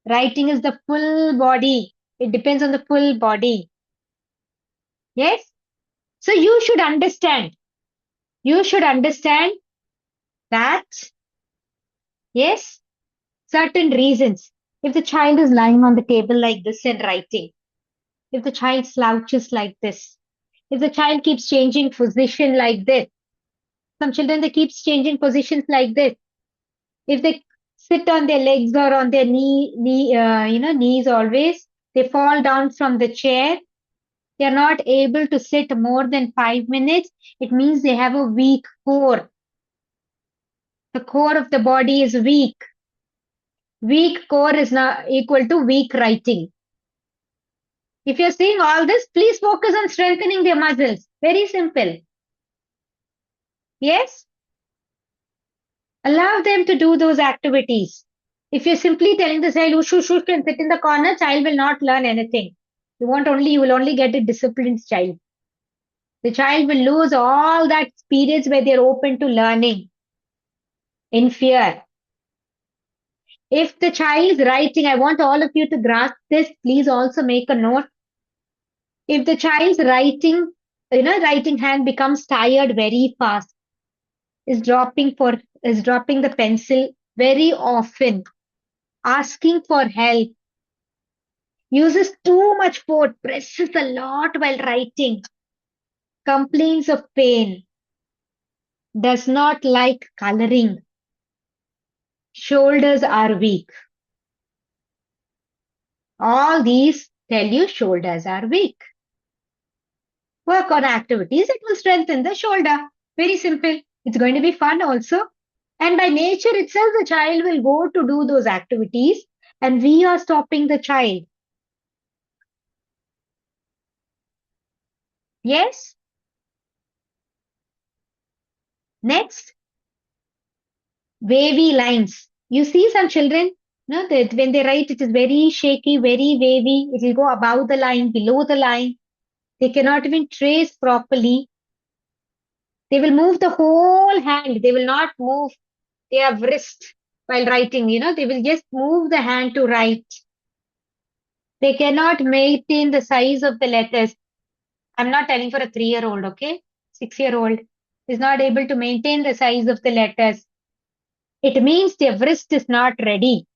Writing is the full body. It depends on the full body. Yes? So you should understand. You should understand that, yes, certain reasons. If the child is lying on the table like this and writing, if the child slouches like this, if the child keeps changing position like this, some children, they keep changing positions like this. If they sit on their legs or on their knees always, they fall down from the chair. They are not able to sit more than 5 minutes. It means they have a weak core. The core of the body is weak. Weak core is not equal to weak writing. If you're seeing all this, please focus on strengthening their muscles. Very simple. Yes? Allow them to do those activities. If you're simply telling the child, shush, shush, and sit in the corner, child will not learn anything. You will only get a disciplined child. The child will lose all that periods where they're open to learning in fear. If the child is writing, I want all of you to grasp this. Please also make a note. If the child's writing hand becomes tired very fast, is dropping the pencil very often, asking for help, Uses too much force, presses a lot while writing, complains of pain, does not like coloring, shoulders are weak. All these tell you shoulders are weak. Work on activities that will strengthen the shoulder. Very simple. It's going to be fun also. And by nature itself, the child will go to do those activities and we are stopping the child. Yes? Next, wavy lines. You see some children, no, that when they write, it is very shaky, very wavy. It will go above the line, below the line. They cannot even trace properly. They will move the whole hand. They will not move their wrist while writing. They will just move the hand to write. They cannot maintain the size of the letters. I'm not telling for a 3-year-old, okay? 6-year-old is not able to maintain the size of the letters. It means their wrist is not ready.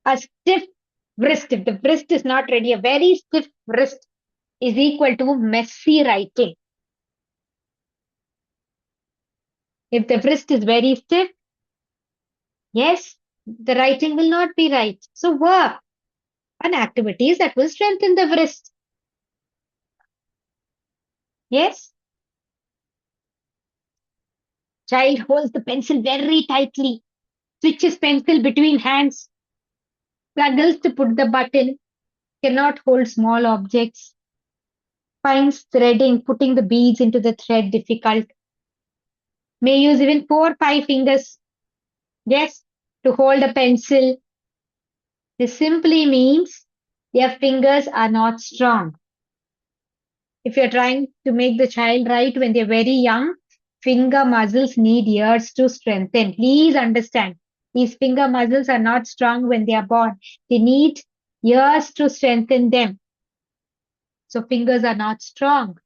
A stiff wrist, if the wrist is not ready, a very stiff wrist is equal to messy writing. If the wrist is very stiff, yes, the writing will not be right. So work on activities that will strengthen the wrist. Yes? Child holds the pencil very tightly, switches pencil between hands, struggles to put the button, cannot hold small objects, finds threading, putting the beads into the thread difficult, may use even 4 or 5 fingers, yes, to hold a pencil. This simply means their fingers are not strong. If you're trying to make the child write when they're very young, finger muscles need years to strengthen. Please understand, these finger muscles are not strong when they are born. They need years to strengthen them. So fingers are not strong.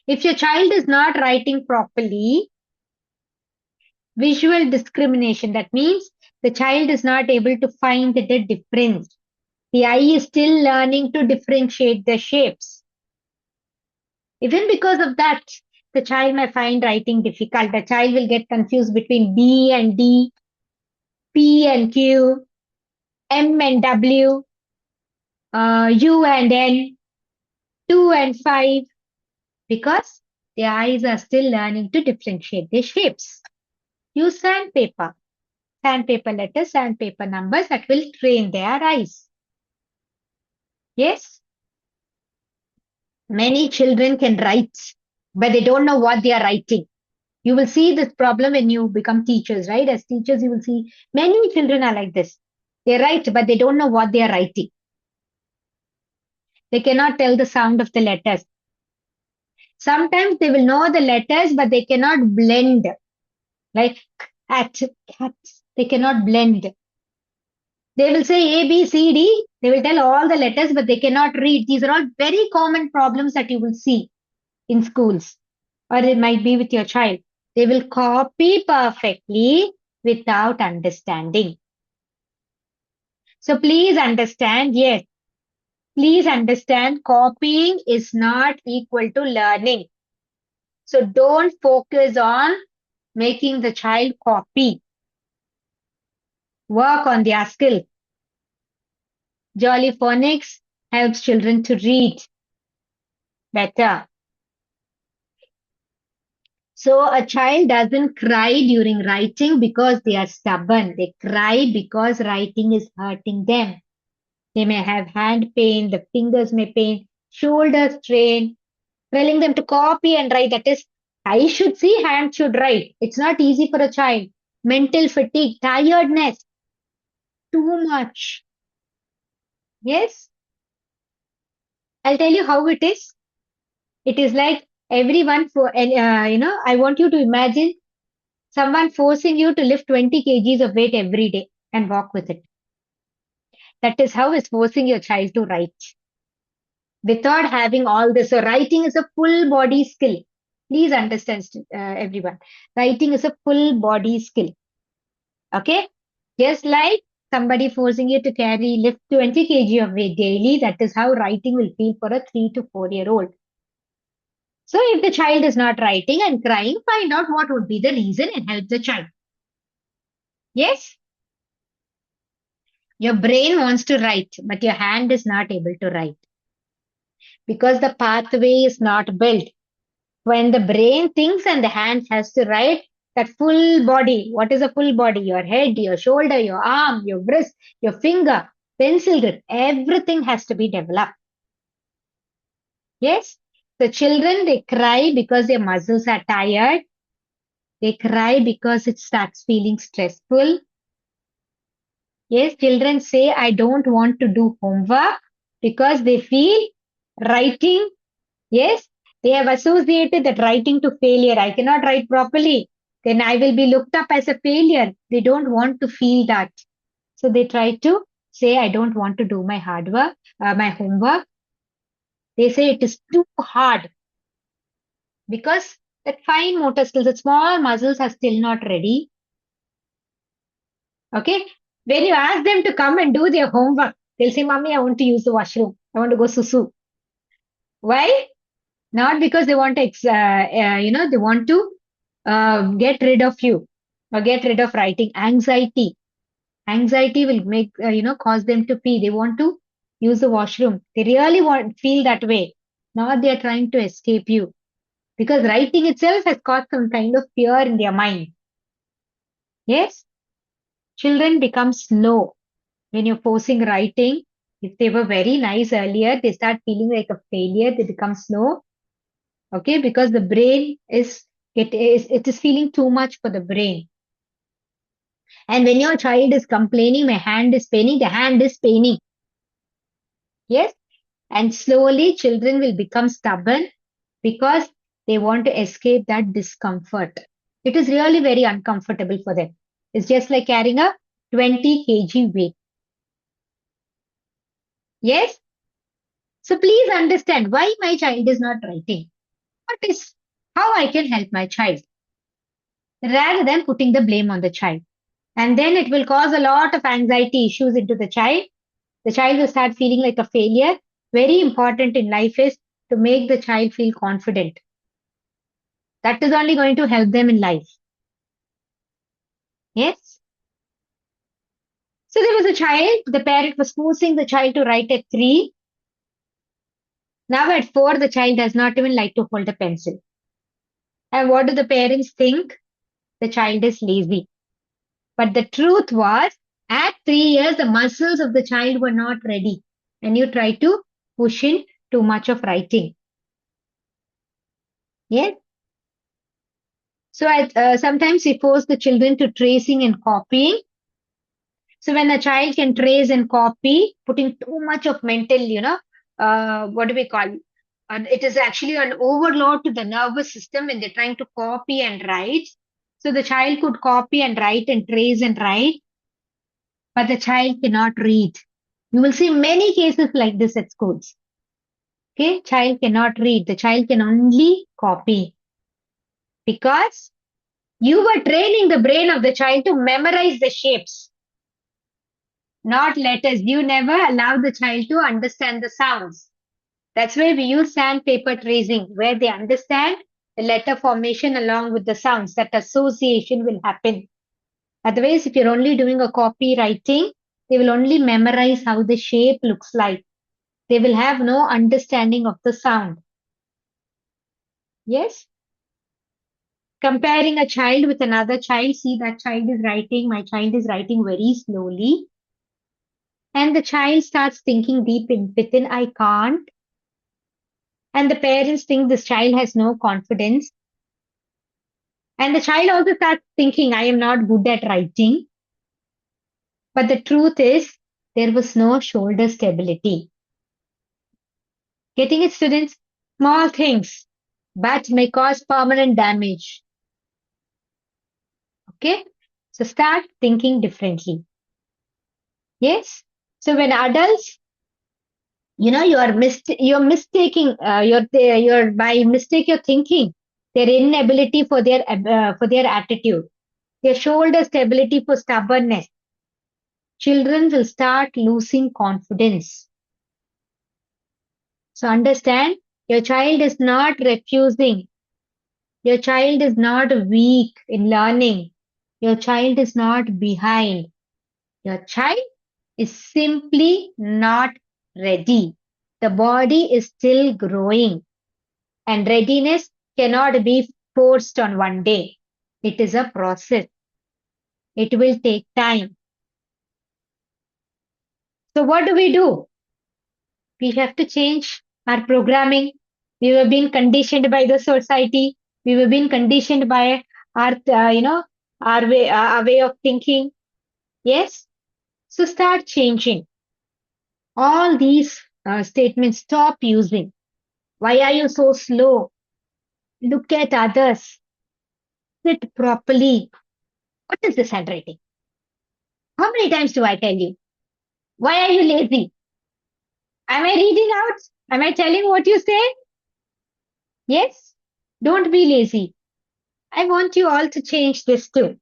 If your child is not writing properly, visual discrimination, that means the child is not able to find the difference. The eye is still learning to differentiate the shapes. Even because of that, the child may find writing difficult. The child will get confused between B and D, P and Q, M and W, U and N, 2 and 5, because their eyes are still learning to differentiate their shapes. Use sandpaper letters, sandpaper numbers that will train their eyes. Yes? Many children can write, but they don't know what they are writing. You will see this problem when you become teachers, right? As teachers, you will see many children are like this. They write, but they don't know what they are writing. They cannot tell the sound of the letters. Sometimes they will know the letters, but they cannot blend. Like cat, they cannot blend. They will say A, B, C, D. They will tell all the letters, but they cannot read. These are all very common problems that you will see in schools, or it might be with your child. They will copy perfectly without understanding. So please understand, yes, please understand, copying is not equal to learning. So don't focus on making the child copy. Work on their skill. Jolly phonics helps children to read better. So a child doesn't cry during writing because they are stubborn. They cry because writing is hurting them. They may have hand pain, the fingers may pain, shoulder strain, telling them to copy and write. That is, I should see, hand should write. It's not easy for a child. Mental fatigue, tiredness, too much. Yes, I'll tell you how it is. It is like everyone I want you to imagine someone forcing you to lift 20 kgs of weight every day and walk with it. That is how it's forcing your child to write. Without having all this. So writing is a full body skill. Please understand, everyone. Writing is a full body skill. Okay? Just like somebody forcing you to lift 20 kg of weight daily, that is how writing will feel for a 3 to 4 year old. So if the child is not writing and crying, find out what would be the reason and help the child. Yes, your brain wants to write, but your hand is not able to write because the pathway is not built. When the brain thinks and the hand has to write, that full body, what is a full body? Your head, your shoulder, your arm, your wrist, your finger, pencil grip, everything has to be developed. Yes? The children, they cry because their muscles are tired. They cry because it starts feeling stressful. Yes, children say, I don't want to do homework because they feel writing. Yes, they have associated that writing to failure. I cannot write properly. Then I will be looked up as a failure. They don't want to feel that. So they try to say, I don't want to do my hard work, my homework. They say it is too hard because that fine motor skills, the small muscles are still not ready. Okay. When you ask them to come and do their homework, they'll say, Mommy, I want to use the washroom. I want to go susu. Why? Not because they want to, they want to get rid of you or get rid of writing. Anxiety. Anxiety will make, cause them to pee. They want to use the washroom. They really feel that way. Now they are trying to escape you because writing itself has caused some kind of fear in their mind. Yes, children become slow when you're forcing writing. If they were very nice earlier, they start feeling like a failure. They become slow. Okay, because the brain it is feeling too much for the brain. And when your child is complaining, my hand is paining, the hand is paining. Yes, and slowly children will become stubborn because they want to escape that discomfort. It is really very uncomfortable for them. It's just like carrying a 20 kg weight. Yes, so please understand why my child is not writing. What is how I can help my child rather than putting the blame on the child. And then it will cause a lot of anxiety issues into the child. The child will start feeling like a failure. Very important in life is to make the child feel confident. That is only going to help them in life. Yes. So there was a child, the parent was forcing the child to write at 3. Now at 4, the child does not even like to hold a pencil. And what do the parents think? The child is lazy. But the truth was, at 3 years, the muscles of the child were not ready. And you try to push in too much of writing. Yes. So sometimes we force the children to tracing and copying. So when a child can trace and copy, putting too much of mental, what do we call? It is actually an overload to the nervous system when they're trying to copy and write. So the child could copy and write and trace and write, but the child cannot read. You will see many cases like this at schools. Okay, child cannot read. The child can only copy because you were training the brain of the child to memorize the shapes, not letters. You never allow the child to understand the sounds. That's why we use sandpaper tracing, where they understand the letter formation along with the sounds. That association will happen. Otherwise, if you're only doing a copywriting, they will only memorize how the shape looks like. They will have no understanding of the sound. Yes? Comparing a child with another child, see that child is writing, my child is writing very slowly. And the child starts thinking deep within, I can't. And the parents think this child has no confidence. And the child also starts thinking, I am not good at writing. But the truth is, there was no shoulder stability. Getting it, students? Small things, but may cause permanent damage. Okay? So start thinking differently. Yes? So when adults, you're mistaking, you're by mistake, you're thinking their inability for their attitude, their shoulder stability for stubbornness. children will start losing confidence. So understand, your child is not refusing. Your child is not weak in learning. Your child is not behind. Your child is simply not ready. The body is still growing, and readiness cannot be forced on one day. It is a process. It will take time. So what do? We have to change our programming. We were being conditioned by the society. We were being conditioned by our way of thinking. Yes. So start changing all these statements. Stop using. Why are you so slow? Look at others. Sit properly. What is this handwriting? How many times do I tell you? Why are you lazy? Am I reading out? Am I telling what you say? Yes. Don't be lazy. I want you all to change this too.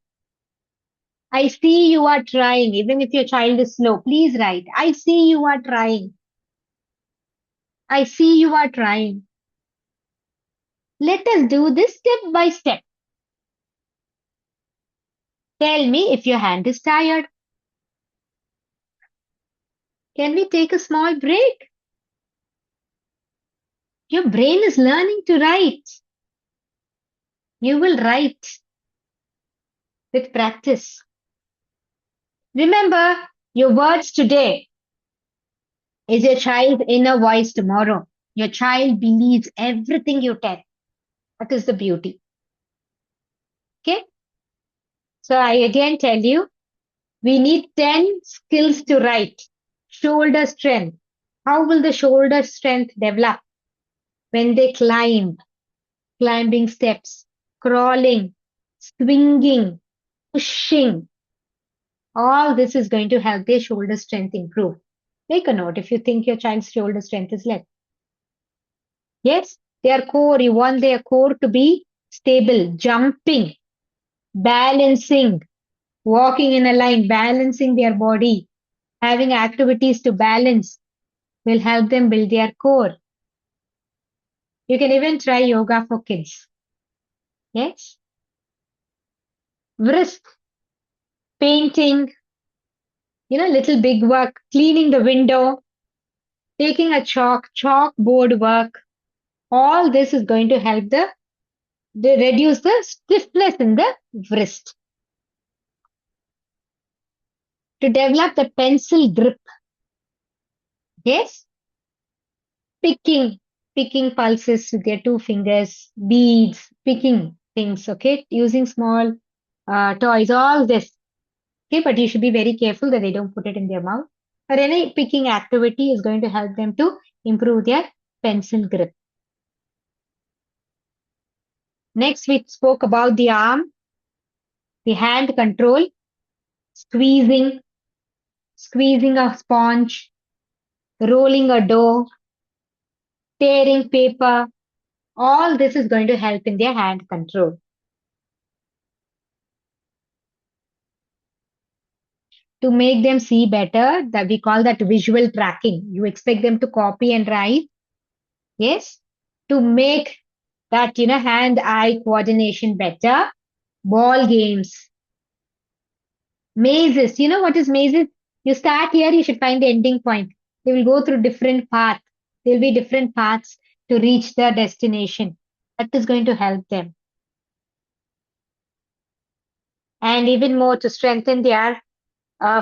I see you are trying, even if your child is slow. Please write. I see you are trying. I see you are trying. Let us do this step by step. Tell me if your hand is tired. Can we take a small break? Your brain is learning to write. You will write with practice. Remember, your words today is your child's inner voice tomorrow. Your child believes everything you tell. That is the beauty. Okay? So I again tell you, we need 10 skills to write. Shoulder strength. How will the shoulder strength develop? When they climb, climbing steps, crawling, swinging, pushing. All this is going to help their shoulder strength improve. Make a note if you think your child's shoulder strength is less. Yes, their core, you want their core to be stable, jumping, balancing, walking in a line, balancing their body, having activities to balance will help them build their core. You can even try yoga for kids. Yes. Wrist, painting, little big work, cleaning the window, taking a chalkboard work. All this is going to help they reduce the stiffness in the wrist. To develop the pencil grip. Yes. Picking, picking pulses with their two fingers, beads, picking things, okay? Using small toys, all this. Okay, but you should be very careful that they don't put it in their mouth. Or any picking activity is going to help them to improve their pencil grip. Next, we spoke about the arm, the hand control, squeezing, squeezing a sponge, rolling a dough, tearing paper. All this is going to help in their hand control. To make them see better, that we call that visual tracking. You expect them to copy and write. Yes. To make that, hand-eye coordination better. Ball games. Mazes. You know what is mazes? You start here, you should find the ending point. They will go through different paths. There will be different paths to reach their destination. That is going to help them. And even more to strengthen their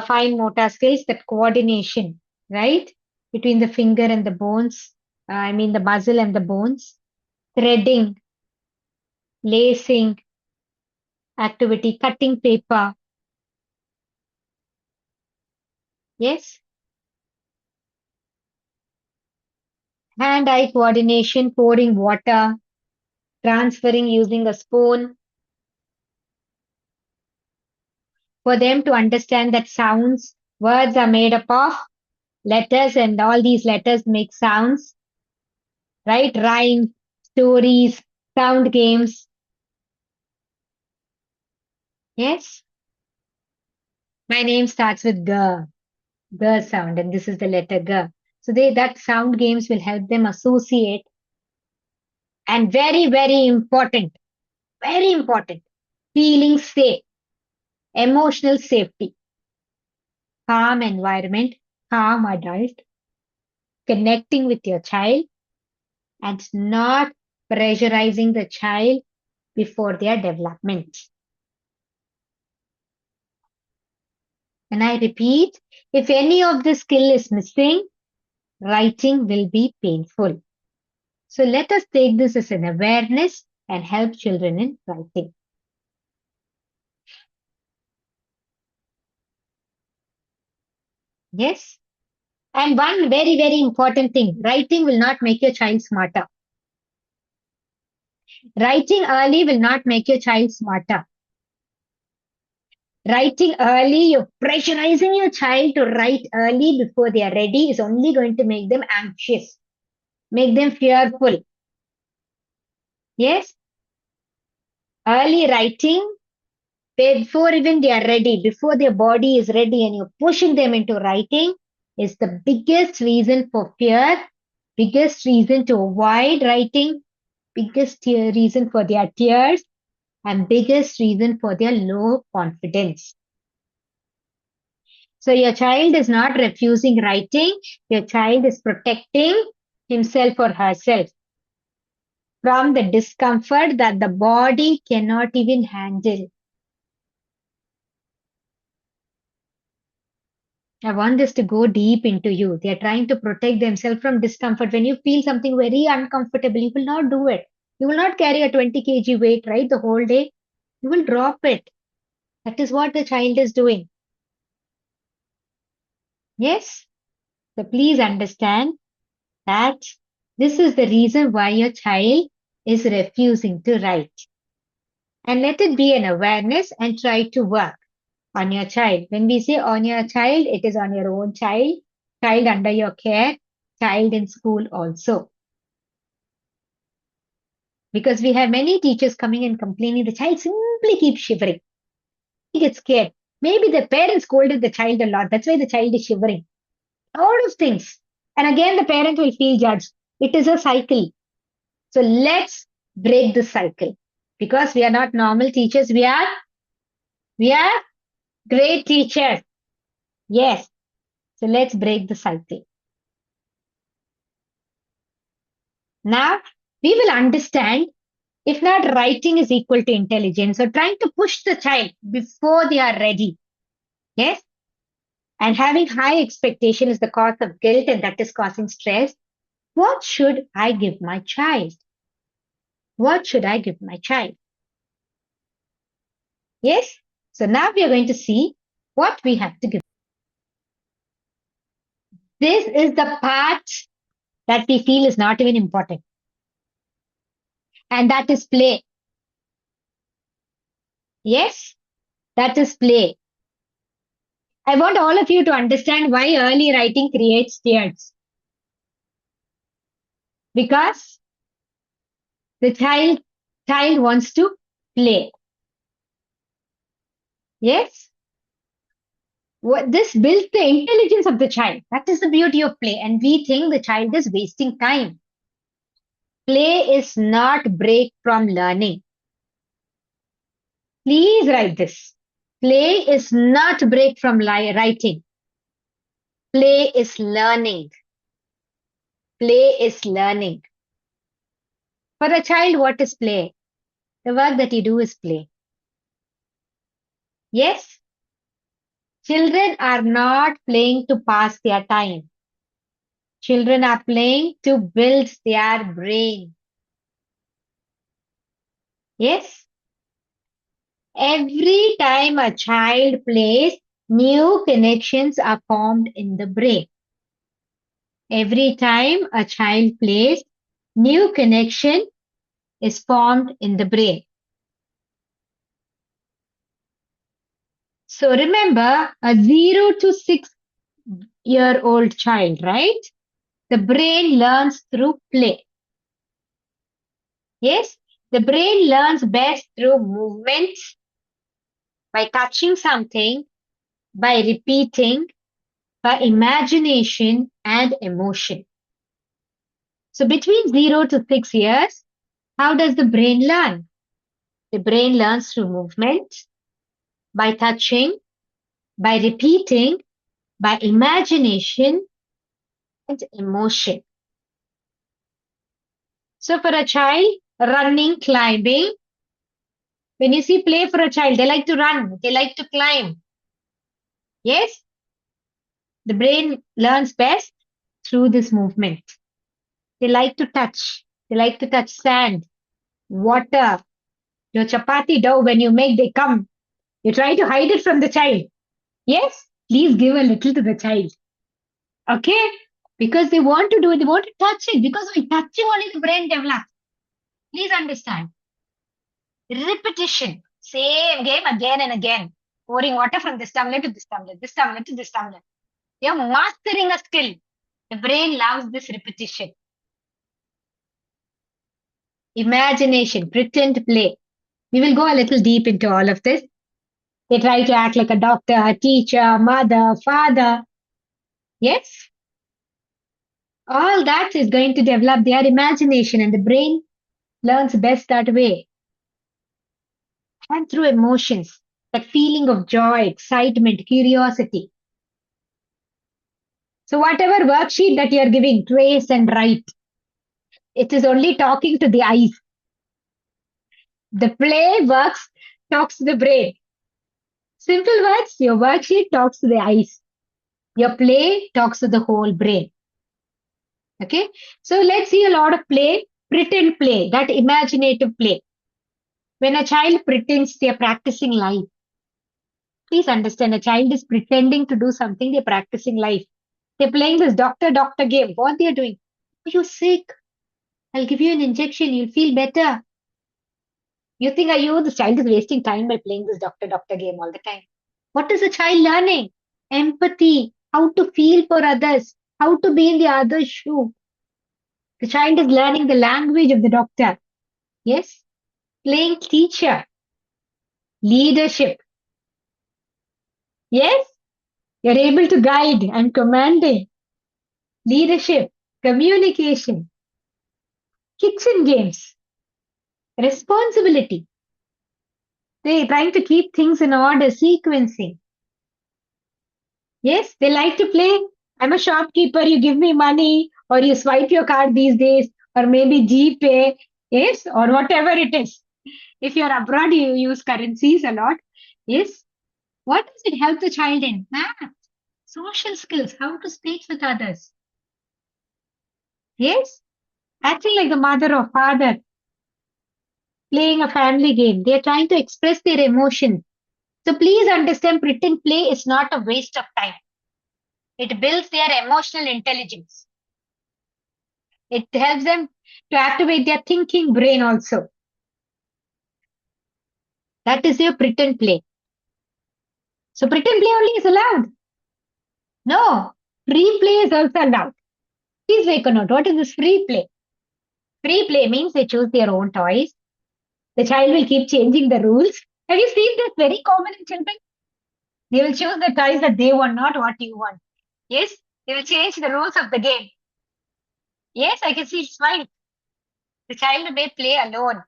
fine motor skills, that coordination, right? Between the finger and the bones. The muscle and the bones. Threading, lacing activity, cutting paper. Yes. Hand-eye coordination, pouring water, transferring using a spoon. For them to understand that words are made up of letters and all these letters make sounds, right? Rhyme, stories, sound games. Yes. My name starts with G, G sound, and this is the letter G. So that sound games will help them associate. And very important, feeling safe, emotional safety, calm environment, calm adult, connecting with your child, and not pressurizing the child before their development. And I repeat, if any of the skill is missing, writing will be painful. So let us take this as an awareness and help children in writing. Yes. And one very important thing, writing will not make your child smarter. Writing early will not make your child smarter. Writing early, you're pressurizing your child to write early before they are ready is only going to make them anxious, make them fearful. Yes, early writing before even they are ready, before their body is ready and you're pushing them into writing is the biggest reason for fear, biggest reason to avoid writing, biggest reason for their tears, and biggest reason for their low confidence. So your child is not refusing writing, your child is protecting himself or herself from the discomfort that the body cannot even handle. I want this to go deep into you. They are trying to protect themselves from discomfort. When you feel something very uncomfortable, you will not do it. You will not carry a 20 kg weight, right, the whole day. You will drop it. That is what the child is doing. Yes? So please understand that this is the reason why your child is refusing to write. And let it be an awareness and try to work on your child. When we say on your child, it is on your own child, child under your care, child in school also. Because we have many teachers coming and complaining, the child simply keeps shivering. He gets scared. Maybe the parents scolded the child a lot. That's why the child is shivering. All of things. And again, the parent will feel judged. It is a cycle. So let's break the cycle. Because we are not normal teachers, we are great teachers. Yes. So let's break the cycle. Now we will understand if not writing is equal to intelligence or trying to push the child before they are ready. Yes. And having high expectation is the cause of guilt and that is causing stress. What should I give my child? What should I give my child? Yes. So now we are going to see what we have to give. This is the part that we feel is not even important. And that is play. Yes, that is play. I want all of you to understand why early writing creates tears. Because the child wants to play. Yes? This builds the intelligence of the child. That is the beauty of play. And we think the child is wasting time. Play is not break from learning. Please write this. Play is not break from writing. Play is learning. Play is learning. For a child, what is play? The work that you do is play. Yes? Children are not playing to pass their time. Children are playing to build their brain. Yes? Every time a child plays, new connections are formed in the brain. Every time a child plays, new connection is formed in the brain. So remember, a 0 to 6-year-old child, right? The brain learns through play. Yes, the brain learns best through movements, by touching something, by repeating, by imagination and emotion. So between 0 to 6 years, how does the brain learn? The brain learns through movement, by touching, by repeating, by imagination and emotion. So for a child, running, climbing, when you see play for a child, they like to run, they like to climb. Yes, the brain learns best through this movement. They like to touch. They like to touch sand, water. Your chapati dough, when you make, they come. You try to hide it from the child. Yes, please give a little to the child. Okay? Because they want to do it, they want to touch it. Because by touching only the brain develops. Please understand. Repetition. Same game again and again. Pouring water from this tumbler to this tumbler, this tumbler to this tumbler. You're mastering a skill. The brain loves this repetition. Imagination, pretend play. We will go a little deep into all of this. They try to act like a doctor, a teacher, mother, father. Yes, all that is going to develop their imagination, and the brain learns best that way. And through emotions, that feeling of joy, excitement, curiosity. So, whatever worksheet that you are giving, trace and write, it is only talking to the eyes. The play works, talks to the brain. Simple words, your worksheet talks to the eyes. Your play talks to the whole brain. Okay, so let's see a lot of play, pretend play, that imaginative play. When a child pretends they are practicing life, please understand a child is pretending to do something, they're practicing life. They're playing this doctor game. What they're doing? Are you sick? I'll give you an injection, you'll feel better. You think, are you? The child is wasting time by playing this doctor game all the time. What is the child learning? Empathy, how to feel for others, how to be in the other's shoe. The child is learning the language of the doctor. Yes? Playing teacher, leadership. Yes? You're able to guide and commanding. Leadership, communication, kitchen games, responsibility. They're trying to keep things in order, sequencing. Yes, they like to play. I'm a shopkeeper, you give me money, or you swipe your card these days, or maybe GPay, yes, or whatever it is. If you're abroad, you use currencies a lot. Yes. What does it help the child in? Math, social skills, how to speak with others. Yes, acting like the mother or father, playing a family game. They're trying to express their emotions. So please understand, pretend play is not a waste of time. It builds their emotional intelligence. It helps them to activate their thinking brain also. That is your pretend play. So pretend play only is allowed. No, free play is also allowed. Please make a note. What is this free play? Free play means they choose their own toys. The child will keep changing the rules. Have you seen this very common in children? They will choose the toys that they want, not what you want. Yes, they will change the rules of the game. Yes, I can see it's fine. The child may play alone.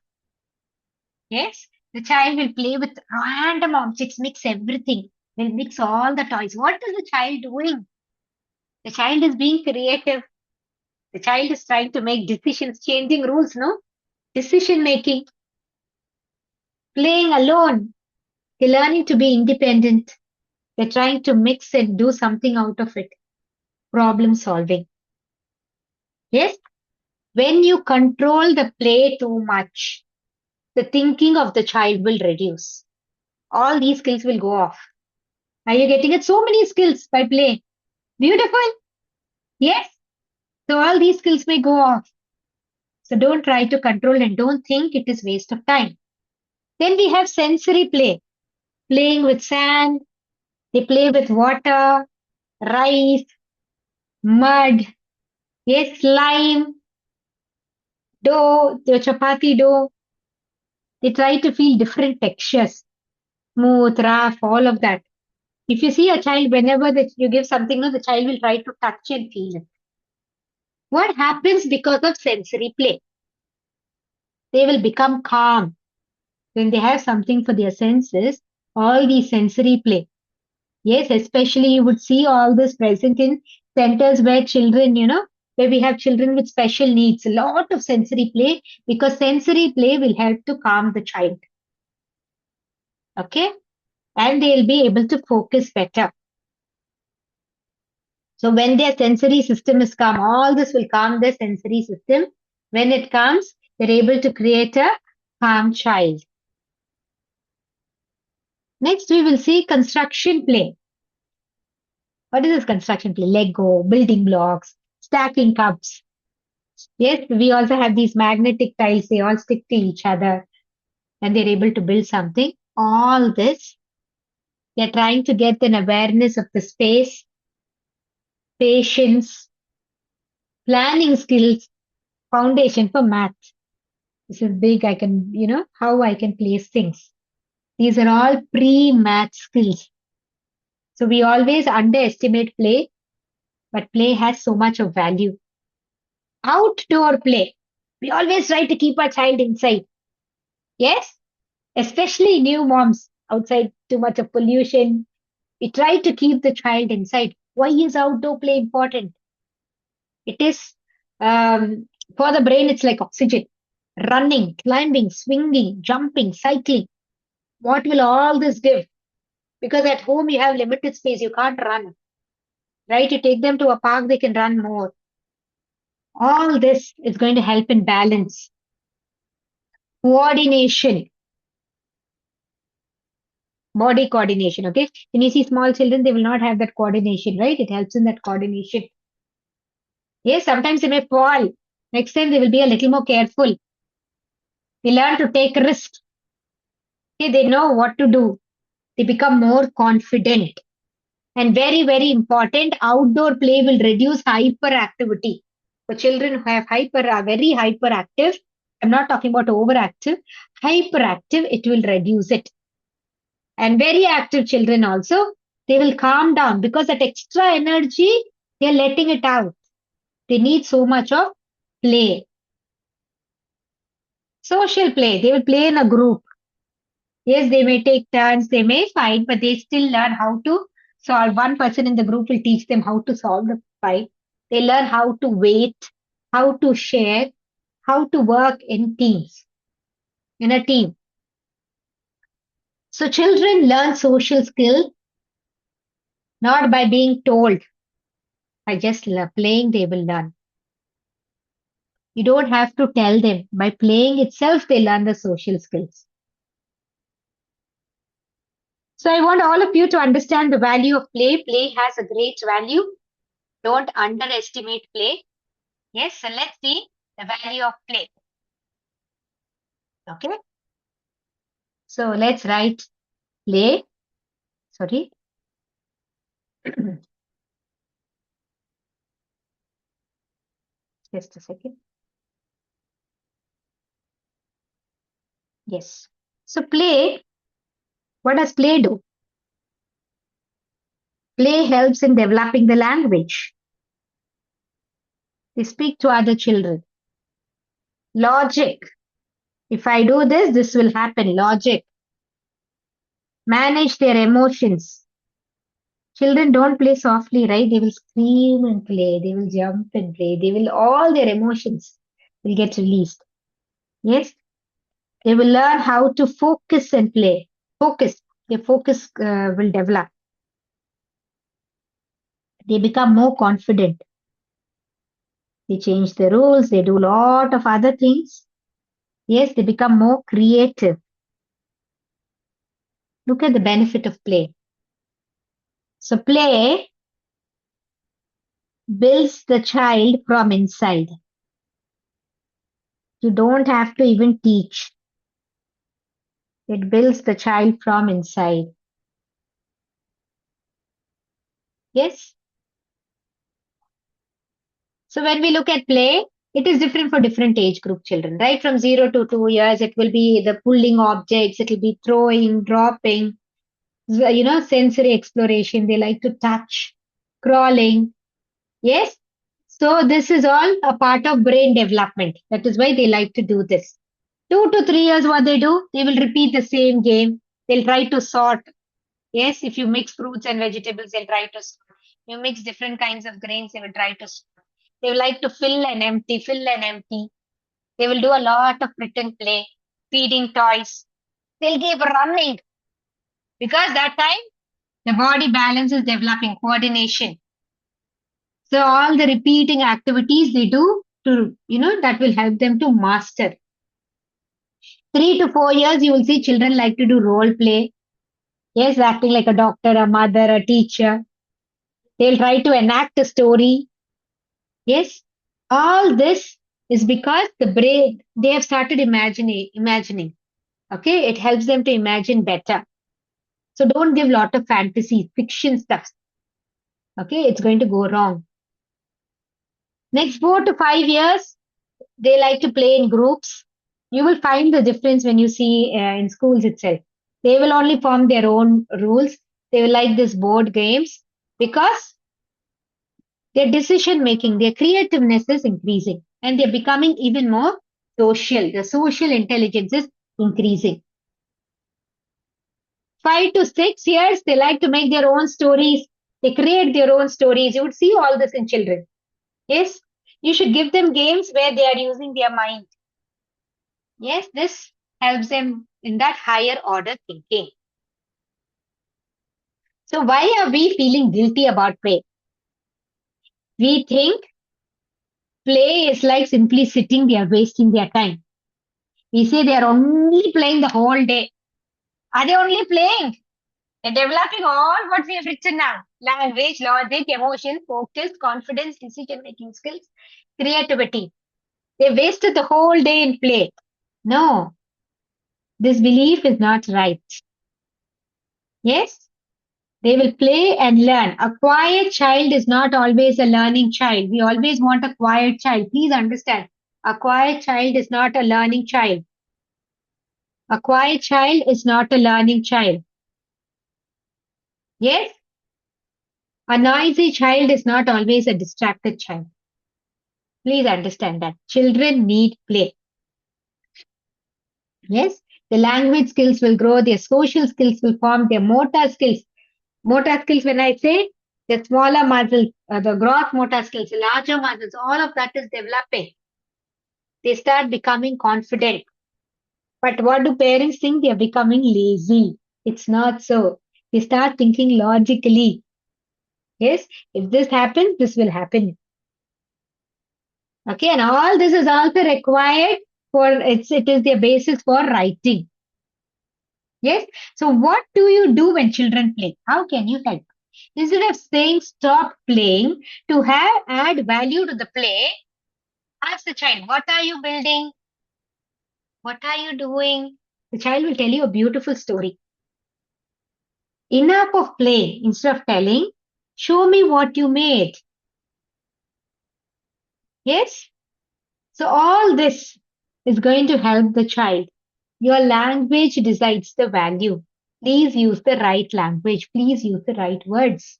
Yes, the child will play with random objects, mix everything. They'll mix all the toys. What is the child doing? The child is being creative. The child is trying to make decisions, changing rules, no? Decision making, playing alone. They're learning to be independent. They're trying to mix and do something out of it. Problem solving. Yes? When you control the play too much, the thinking of the child will reduce. All these skills will go off. Are you getting it? So many skills by play. Beautiful. Yes. So all these skills may go off. So don't try to control and don't think it is waste of time. Then we have sensory play. Playing with sand. They play with water, rice, mud, yes, slime, dough, the chapati dough. They try to feel different textures, smooth, rough, all of that. If you see a child, whenever you give something, no, the child will try to touch and feel it. What happens because of sensory play? They will become calm when they have something for their senses. All the sensory play. Yes, especially you would see all this present in centers where children, where we have children with special needs. A lot of sensory play because sensory play will help to calm the child. Okay, and they'll be able to focus better. So when their sensory system is calm, all this will calm their sensory system. When it comes, they're able to create a calm child. Next, we will see construction play. What is this construction play? Lego, building blocks, stacking cups. Yes, we also have these magnetic tiles. They all stick to each other and they're able to build something. All this, they're trying to get an awareness of the space, patience, planning skills, foundation for math. This is big. I can, how I can place things. These are all pre-math skills. So we always underestimate play, but play has so much of value. Outdoor play. We always try to keep our child inside. Yes, especially new moms outside too much of pollution. We try to keep the child inside. Why is outdoor play important? It is for the brain, it's like oxygen. Running, climbing, swinging, jumping, cycling. What will all this give? Because at home you have limited space, you can't run. Right? You take them to a park, they can run more. All this is going to help in balance. Coordination, body coordination. Okay. When you see small children, they will not have that coordination, right? It helps in that coordination. Yes, sometimes they may fall. Next time they will be a little more careful. They learn to take risks. Okay, they know what to do. They become more confident. And very, very important, outdoor play will reduce hyperactivity. For children who have are very hyperactive, I'm not talking about overactive, hyperactive, it will reduce it. And very active children also, they will calm down because that extra energy, they're letting it out. They need so much of play. Social play, they will play in a group. Yes, they may take turns, they may fight, but they still learn how to solve. One person in the group will teach them how to solve the fight. They learn how to wait, how to share, how to work in teams, in a team. So children learn social skill not by being told, by just playing, they will learn. You don't have to tell them. By playing itself, they learn the social skills. So I want all of you to understand the value of play. Play has a great value. Don't underestimate play. Yes, so let's see the value of play. Okay. So let's write play. Sorry. Just a second. Yes. So play, what does play do? Play helps in developing the language. They speak to other children. Logic. If I do this, this will happen. Logic. Manage their emotions. Children don't play softly, right? They will scream and play. They will jump and play. They will, all their emotions will get released. Yes. They will learn how to focus and play. Focus. Their focus will develop. They become more confident. They change the rules. They do a lot of other things. Yes, they become more creative. Look at the benefit of play. So play builds the child from inside. You don't have to even teach. It builds the child from inside. Yes. So when we look at play, it is different for different age group children. Right from 0 to 2 years, it will be the pulling objects, it will be throwing, dropping. sensory exploration. They like to touch, crawling. Yes. So this is all a part of brain development. That is why they like to do this. 2 to 3 years, what they do, they will repeat the same game. They'll try to sort. Yes, if you mix fruits and vegetables, they'll try to sort. You mix different kinds of grains, they will try to sort. They will like to fill and empty, fill and empty. They will do a lot of pretend play, feeding toys. They'll keep running because that time the body balance is developing coordination. So all the repeating activities they do to, that will help them to master. 3 to 4 years, you will see children like to do role play. Yes, acting like a doctor, a mother, a teacher. They'll try to enact a story. Yes, all this is because the brain, they have started imagining. Okay, it helps them to imagine better. So don't give lot of fantasy, fiction stuff. Okay, it's going to go wrong. Next 4 to 5 years, they like to play in groups. You will find the difference when you see in schools itself. They will only form their own rules. They will like this board games because their decision making, their creativeness is increasing and they're becoming even more social. The social intelligence is increasing. 5 to 6 years, they like to make their own stories. They create their own stories. You would see all this in children. Yes, you should give them games where they are using their mind. Yes, this helps them in that higher order thinking. So why are we feeling guilty about play? We think play is like simply sitting there wasting their time. We say they are only playing the whole day. Are they only playing? They're developing all what we have written now. Language, logic, emotion, focus, confidence, decision making skills, creativity. They wasted the whole day in play. No, this belief is not right. Yes, they will play and learn. A quiet child is not always a learning child. We always want a quiet child. Please understand. A quiet child is not a learning child. A quiet child is not a learning child. Yes, a noisy child is not always a distracted child. Please understand that. Children need play. Yes, the language skills will grow, their social skills will form, their motor skills. Motor skills, when I say the smaller muscles, the gross motor skills, the larger muscles, all of that is developing. They start becoming confident. But what do parents think? They are becoming lazy. It's not so. They start thinking logically. Yes, if this happens, this will happen. Okay, and all this is also required for it is the basis for writing. Yes. So what do you do when children play? How can you help? Instead of saying stop playing, to have add value to the play, ask the child, what are you building? What are you doing? The child will tell you a beautiful story. Enough of play instead of telling, show me what you made. Yes. So all this is going to help the child. Your language decides the value. Please use the right language. Please use the right words.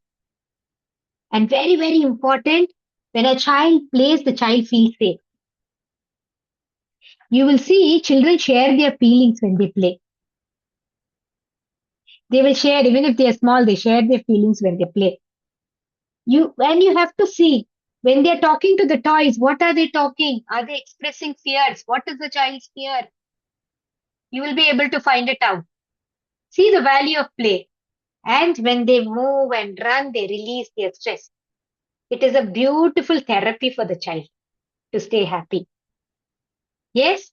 And very, very important, when a child plays, the child feels safe. You will see children share their feelings when they play. They will share, even if they are small, they share their feelings when they play. You have to see when they are talking to the toys, what are they talking? Are they expressing fears? What is the child's fear? You will be able to find it out. See the value of play. And when they move and run, they release their stress. It is a beautiful therapy for the child to stay happy. Yes?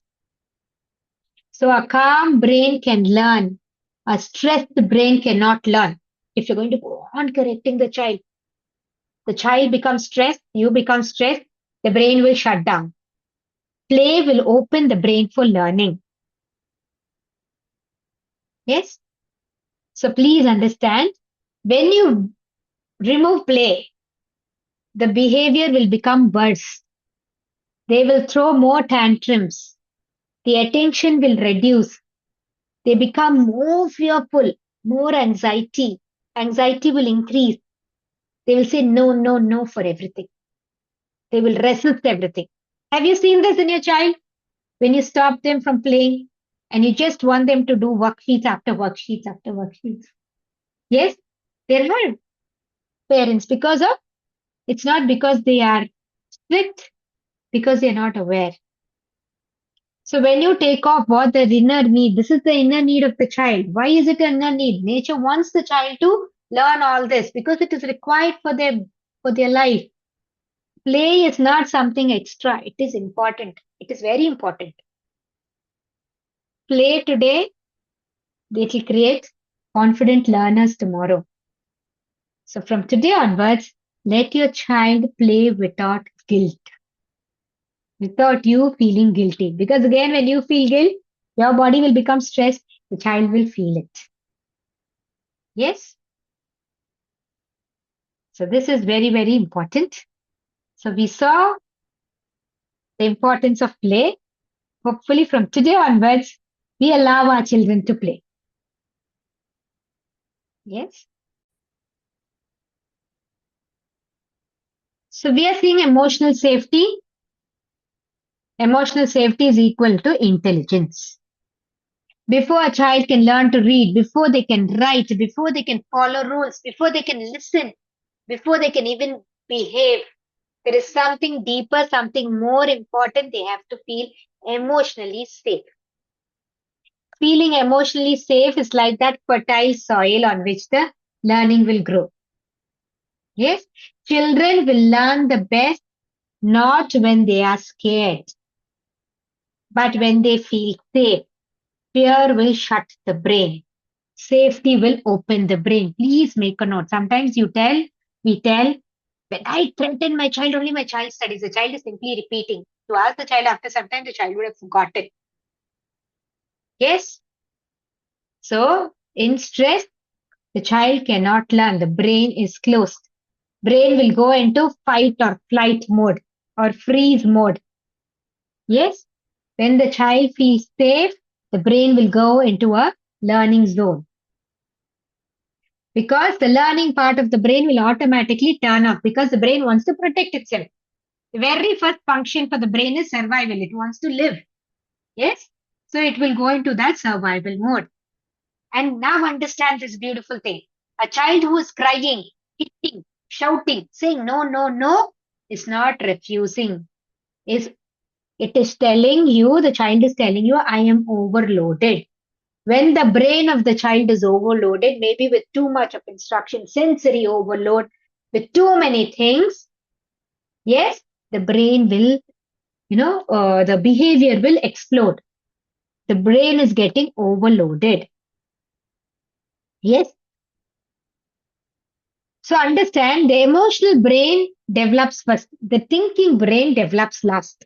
So a calm brain can learn. A stressed brain cannot learn. If you're going to go on correcting the child becomes stressed, you become stressed, the brain will shut down. Play will open the brain for learning. Yes? So please understand, when you remove play, the behavior will become worse. They will throw more tantrums. The attention will reduce. They become more fearful. more anxiety. Anxiety will increase. They will say no, no, no for everything. They will resist everything. Have you seen this in your child? When you stop them from playing and you just want them to do worksheets after worksheets after worksheets. Yes, there are parents because of it's not because they are strict, because they're not aware. So when you take off what the inner need, this is the inner need of the child. Why is it an inner need? Nature wants the child to learn all this because it is required for them, for their life. Play is not something extra. It is important. It is very important. Play today, it will create confident learners tomorrow. So from today onwards, let your child play without guilt, without you feeling guilty. Because again, when you feel guilt, your body will become stressed, the child will feel it. Yes? So this is very, very important. So we saw the importance of play. Hopefully from today onwards, we allow our children to play. Yes? So we are seeing emotional safety. Emotional safety is equal to intelligence. Before a child can learn to read, before they can write, before they can follow rules, before they can listen, before they can even behave, there is something deeper, something more important. They have to feel emotionally safe. Feeling emotionally safe is like that fertile soil on which the learning will grow. Yes, children will learn the best not when they are scared, but when they feel safe. Fear will shut the brain. Safety will open the brain. Please make a note. Sometimes we tell, when I threaten my child, only my child studies. The child is simply repeating. To ask the child after some time, the child would have forgotten. Yes? So, in stress, the child cannot learn. The brain is closed. Brain will go into fight or flight mode or freeze mode. Yes? When the child feels safe, the brain will go into a learning zone. Because the learning part of the brain will automatically turn off because the brain wants to protect itself. The very first function for the brain is survival. It wants to live. Yes? So it will go into that survival mode. And now understand this beautiful thing. A child who is crying, hitting, shouting, saying no, no, no is not refusing. Is it is telling you, the child is telling you, I am overloaded. When the brain of the child is overloaded, maybe with too much of instruction, sensory overload, with too many things, yes, the brain will, the behavior will explode. The brain is getting overloaded. Yes. So understand the emotional brain develops first. The thinking brain develops last.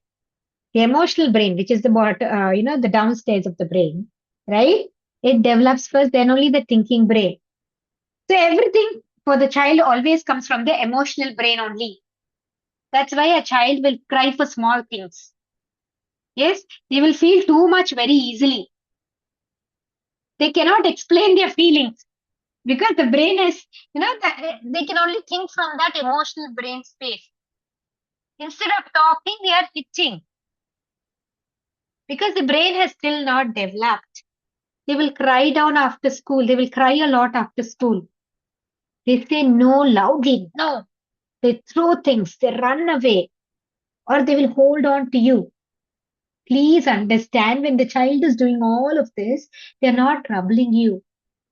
The emotional brain, which is the downstairs of the brain, right? It develops first, then only the thinking brain. So everything for the child always comes from the emotional brain only. That's why a child will cry for small things. Yes, they will feel too much very easily. They cannot explain their feelings because the brain is, they can only think from that emotional brain space. Instead of talking, they are hitting because the brain has still not developed. They will cry down after school. They will cry a lot after school. They say no loudly. No. They throw things. They run away or they will hold on to you. Please understand when the child is doing all of this, they're not troubling you.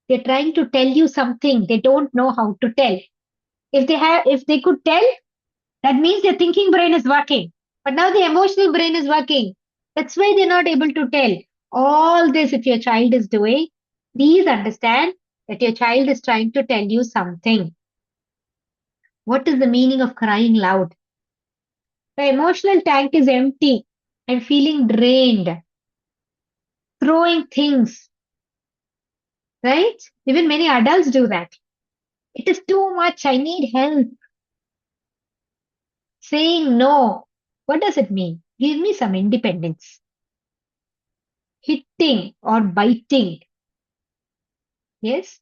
They're trying to tell you something they don't know how to tell. If they could tell, that means their thinking brain is working. But now the emotional brain is working. That's why they're not able to tell. All this, if your child is doing, please understand that your child is trying to tell you something. What is the meaning of crying loud? The emotional tank is empty and feeling drained, throwing things, right? Even many adults do that. It is too much. I need help. Saying no. What does it mean? Give me some independence. Hitting or biting. Yes.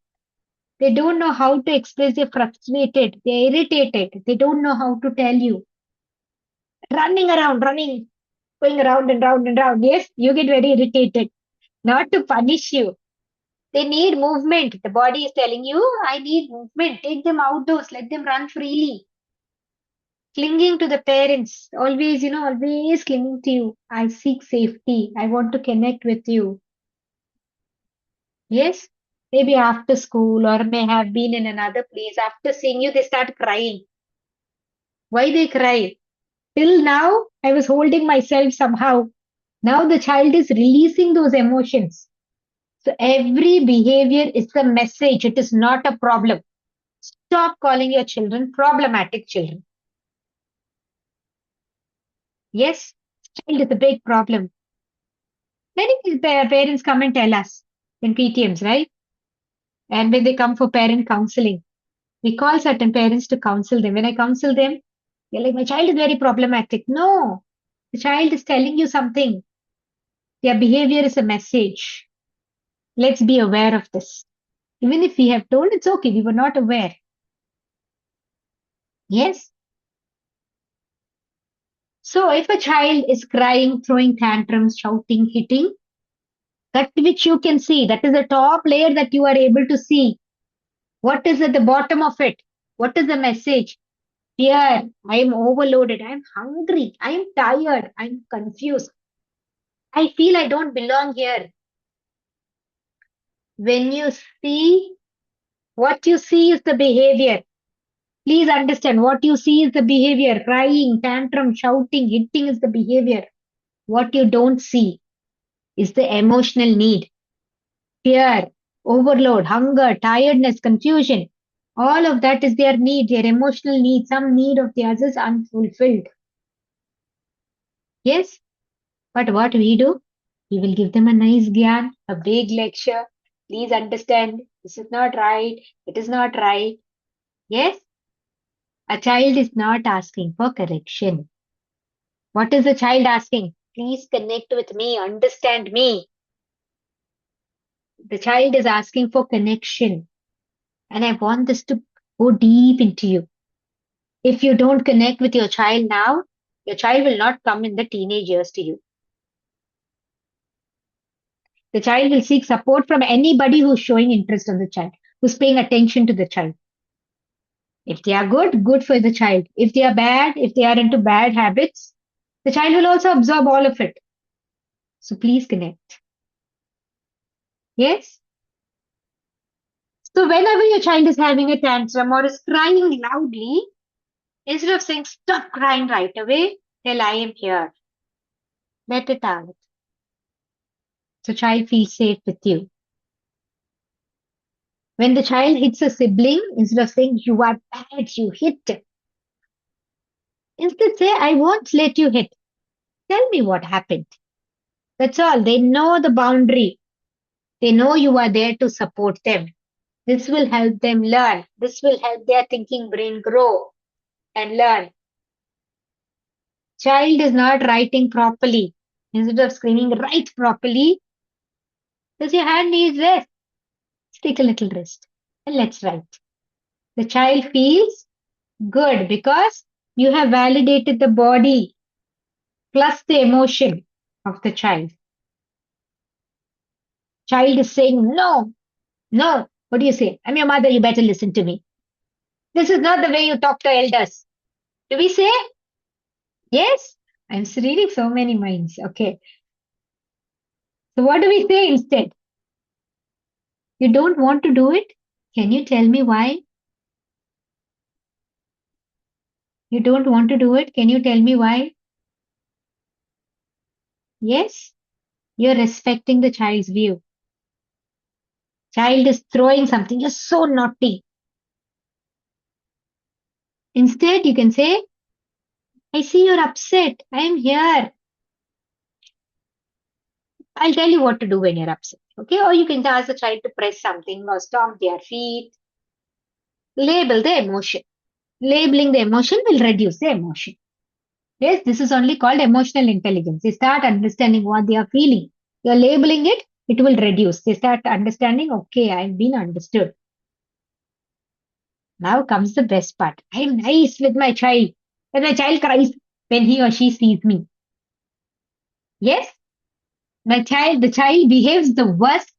They don't know how to express they're frustrated, they're irritated, they don't know how to tell you. Running around, running, going around and round and round. Yes, you get very irritated. Not to punish you. They need movement. The body is telling you, I need movement. Take them outdoors, let them run freely. Clinging to the parents, always, always clinging to you. I seek safety. I want to connect with you. Yes, maybe after school or may have been in another place. After seeing you, they start crying. Why they cry? Till now, I was holding myself somehow. Now the child is releasing those emotions. So every behavior is a message. It is not a problem. Stop calling your children problematic children. Yes, child is a big problem. Many parents come and tell us in PTMs, right? And when they come for parent counseling, we call certain parents to counsel them. When I counsel them, they're like, my child is very problematic. No, the child is telling you something. Their behavior is a message. Let's be aware of this. Even if we have told, it's okay. We were not aware. Yes. So if a child is crying, throwing tantrums, shouting, hitting, that which you can see, that is the top layer that you are able to see. What is at the bottom of it? What is the message? Fear. I am overloaded. I am hungry. I am tired. I am confused. I feel I don't belong here. When you see, what you see is the behavior. Please understand what you see is the behavior. Crying, tantrum, shouting, hitting is the behavior. What you don't see is the emotional need. Fear, overload, hunger, tiredness, confusion. All of that is their need, their emotional need. Some need of theirs is unfulfilled. Yes, but what we do? We will give them a nice gyan, a big lecture. Please understand, this is not right, it is not right. Yes, a child is not asking for correction. What is the child asking? Please connect with me, understand me. The child is asking for connection. And I want this to go deep into you. If you don't connect with your child now, your child will not come in the teenage years to you. The child will seek support from anybody who's showing interest in the child, who's paying attention to the child. If they are good, good for the child. If they are bad, if they are into bad habits, the child will also absorb all of it. So please connect. Yes? So whenever your child is having a tantrum or is crying loudly, instead of saying, stop crying right away, tell, I am here. Let it out. So child feels safe with you. When the child hits a sibling, instead of saying, you are bad, you hit, instead say, I won't let you hit. Tell me what happened. That's all. They know the boundary. They know you are there to support them. This will help them learn. This will help their thinking brain grow and learn. Child is not writing properly. Instead of screaming, write properly. Does your hand needs rest? Take a little rest and let's write. The child feels good because you have validated the body plus the emotion of the child. Child is saying, no, no. What do you say? I'm your mother. You better listen to me. This is not the way you talk to elders. Do we say? Yes. I'm reading so many minds. Okay. So what do we say instead? You don't want to do it? Can you tell me why? You don't want to do it? Can you tell me why? Yes. You're respecting the child's view. Child is throwing something. You're so naughty. Instead, you can say, I see you're upset. I am here. I'll tell you what to do when you're upset. Okay? Or you can ask the child to press something or stomp their feet. Label the emotion. Labeling the emotion will reduce the emotion. Yes, this is only called emotional intelligence. They start understanding what they are feeling. You're labeling it, it will reduce. They start understanding, okay, I've been understood. Now comes the best part. I'm nice with my child. When my child cries when he or she sees me. Yes, the child behaves the worst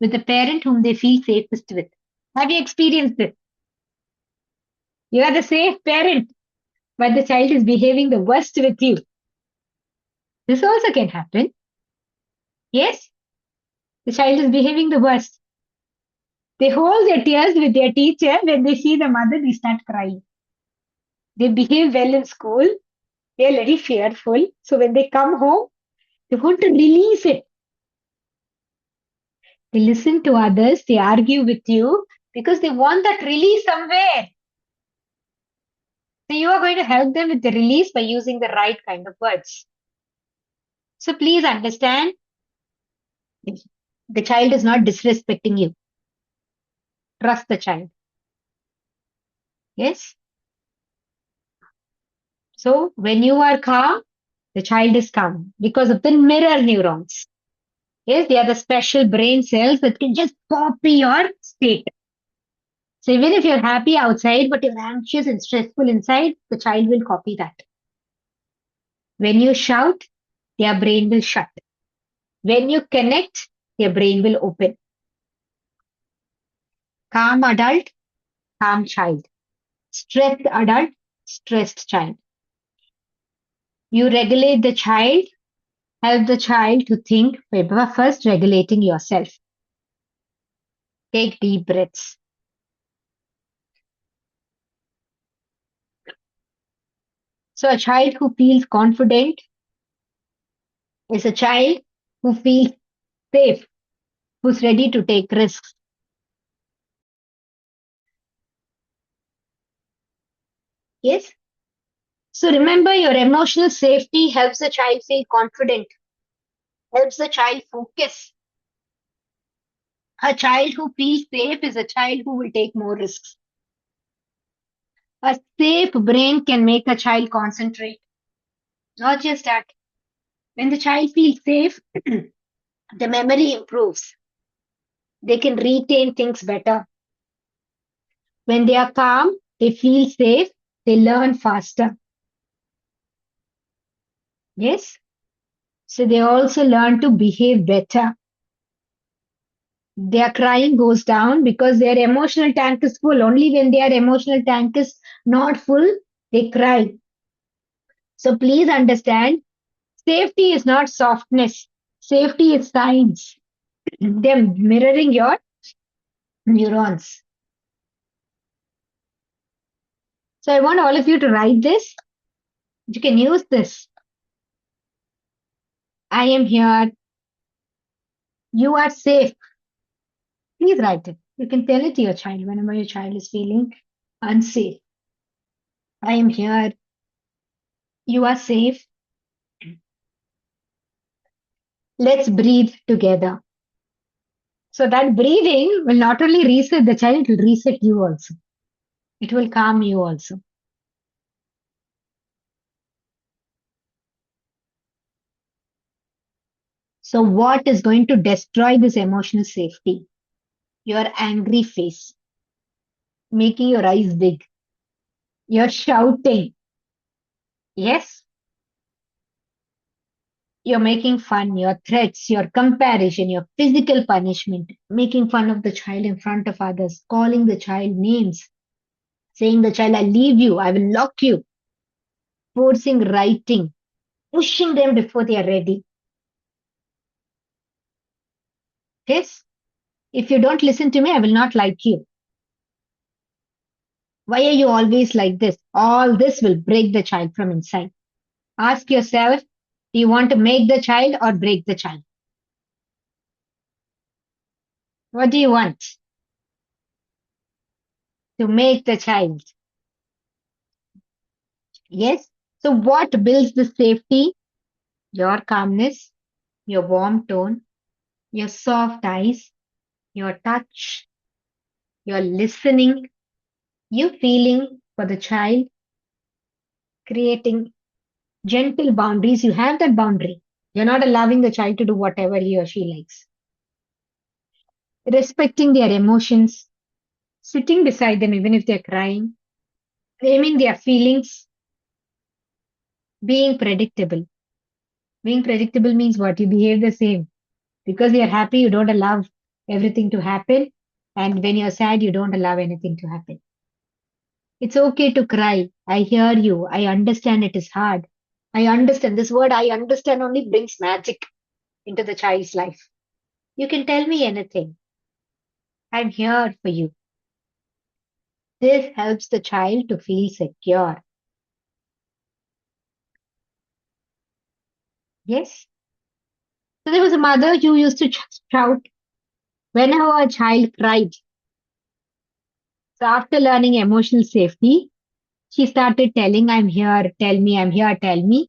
with the parent whom they feel safest with. Have you experienced this? You are the safe parent, but the child is behaving the worst with you. This also can happen. Yes, the child is behaving the worst. They hold their tears with their teacher. When they see the mother, they start crying. They behave well in school. They are very fearful. So when they come home, they want to release it. They listen to others. They argue with you because they want that release somewhere. So you are going to help them with the release by using the right kind of words. So please understand, the child is not disrespecting you. Trust the child. Yes. So when you are calm, the child is calm because of the mirror neurons. Yes, they are the special brain cells that can just copy your state. So even if you're happy outside, but you're anxious and stressful inside, the child will copy that. When you shout, their brain will shut. When you connect, their brain will open. Calm adult, calm child. Stressed adult, stressed child. You regulate the child, help the child to think by first regulating yourself. Take deep breaths. So a child who feels confident is a child who feels safe, who's ready to take risks. Yes? So remember, your emotional safety helps the child feel confident, helps the child focus. A child who feels safe is a child who will take more risks. A safe brain can make a child concentrate. Not just that. When the child feels safe, the memory improves. They can retain things better. When they are calm, they feel safe, they learn faster. Yes? So they also learn to behave better. Their crying goes down because their emotional tank is full. Only when their emotional tank is not full, they cry. So please understand, safety is not softness. Safety is science. They're mirroring your neurons. So I want all of you to write this. You can use this. I am here. You are safe. Please write it. You can tell it to your child whenever your child is feeling unsafe. I am here. You are safe. Let's breathe together. So that breathing will not only reset the child, it will reset you also. It will calm you also. So what is going to destroy this emotional safety? Your angry face, making your eyes big. You're shouting. Yes, you're making fun, your threats, your comparison, your physical punishment, making fun of the child in front of others, calling the child names, saying the child, I'll leave you, I will lock you, forcing writing, pushing them before they are ready. Yes, if you don't listen to me, I will not like you. Why are you always like this? All this will break the child from inside. Ask yourself, do you want to make the child or break the child? What do you want? To make the child. Yes. So what builds the safety? Your calmness, your warm tone, your soft eyes, your touch, your listening, you feeling for the child, creating gentle boundaries. You have that boundary. You're not allowing the child to do whatever he or she likes. Respecting their emotions, Sitting beside them even if they're crying, naming their feelings, being predictable. Being predictable means what? You behave the same. Because you're happy, you don't allow everything to happen. And when you're sad, you don't allow anything to happen. It's okay to cry. I hear you. I understand it is hard. I understand. This word I understand only brings magic into the child's life. You can tell me anything. I'm here for you. This helps the child to feel secure. Yes. So there was a mother who used to shout whenever a child cried. So after learning emotional safety, she started telling, I'm here, tell me, I'm here, tell me.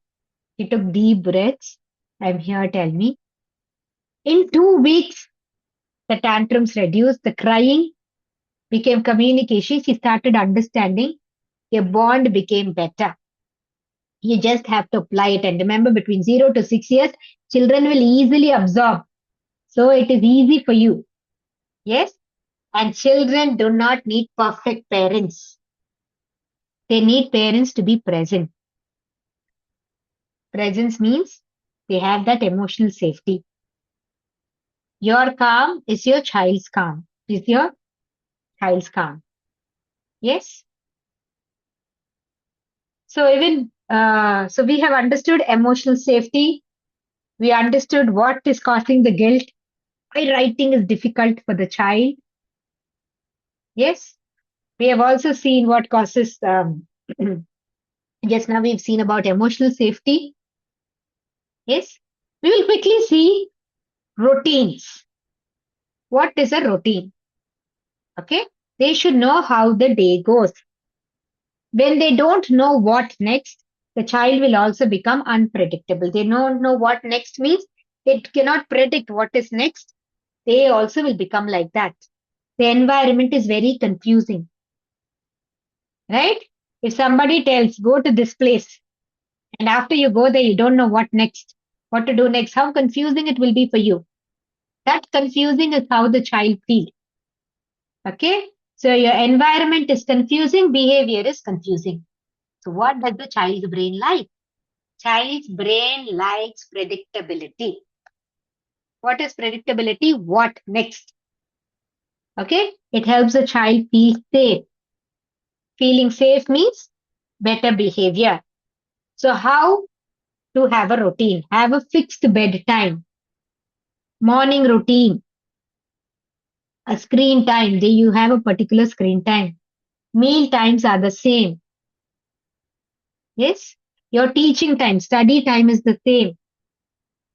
She took deep breaths. I'm here, tell me. In 2 weeks, the tantrums reduced, the crying became communication. She started understanding. A bond became better. You just have to apply it. And remember, between 0 to 6 years, children will easily absorb. So it is easy for you. Yes? And children do not need perfect parents. They need parents to be present. Presence means they have that emotional safety. Your calm is your child's calm. Is your child's calm. Yes? So we have understood emotional safety. We understood what is causing the guilt. Why writing is difficult for the child. Yes? We have also seen what causes, just now we've seen about emotional safety. Yes? We will quickly see routines. What is a routine? Okay? They should know how the day goes. When they don't know what next, the child will also become unpredictable. They don't know what next means. They cannot predict what is next. They also will become like that. The environment is very confusing, right? If somebody tells, go to this place, and after you go there, you don't know what next, what to do next, how confusing it will be for you. That confusing is how the child feels. Okay? So your environment is confusing, behavior is confusing. So what does the child's brain like? Child's brain likes predictability. What is predictability? What next? Okay? It helps the child feel safe. Feeling safe means better behavior. So how to have a routine? Have a fixed bedtime, morning routine, a screen time. You have a particular screen time. Meal times are the same. Yes? Your teaching time, study time is the same.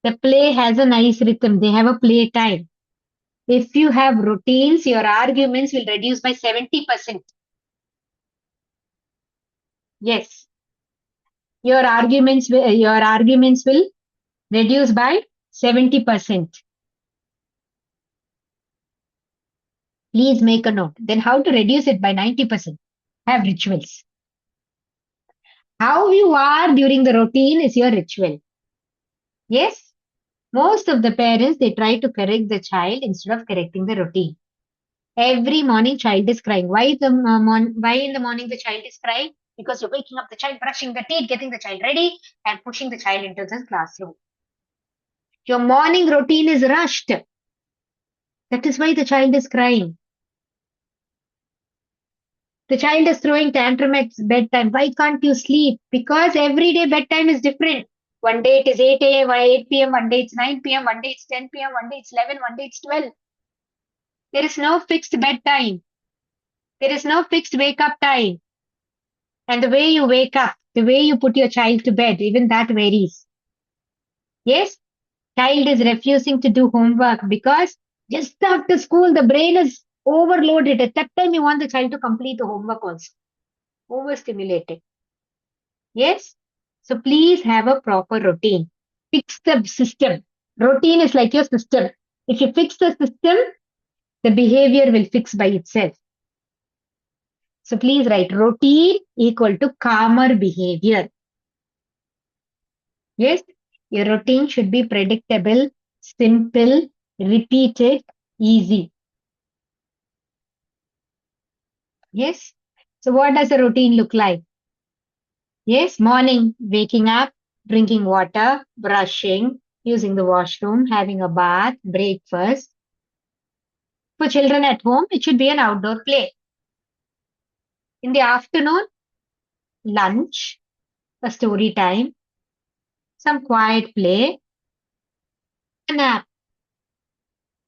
The play has a nice rhythm. They have a play time. If you have routines, your arguments will reduce by 70%. Yes, your arguments will reduce by 70%. Please make a note. Then how to reduce it by 90%? Have rituals. How you are during the routine is your ritual. Yes, most of the parents they try to correct the child instead of correcting the routine. Every morning child is crying. Why in the morning the child is crying? Because you're waking up the child, brushing the teeth, getting the child ready, and pushing the child into the classroom. Your morning routine is rushed. That is why the child is crying. The child is throwing tantrum at bedtime. Why can't you sleep? Because every day bedtime is different. One day it is 8 a.m., 8 p.m., one day it's 9 p.m., one day it's 10 p.m., one day it's 11, one day it's 12. There is no fixed bedtime. There is no fixed wake up time. And the way you wake up, the way you put your child to bed, even that varies. Yes, child is refusing to do homework because just after school, the brain is overloaded. At that time, you want the child to complete the homework also. Overstimulated. Yes. So please have a proper routine. Fix the system. Routine is like your system. If you fix the system, the behavior will fix by itself. So please write routine equal to calmer behavior. Yes, your routine should be predictable, simple, repeated, easy. Yes. So what does a routine look like? Yes, morning, waking up, drinking water, brushing, using the washroom, having a bath, breakfast. For children at home, it should be an outdoor play. In the afternoon, lunch, a story time, some quiet play, a nap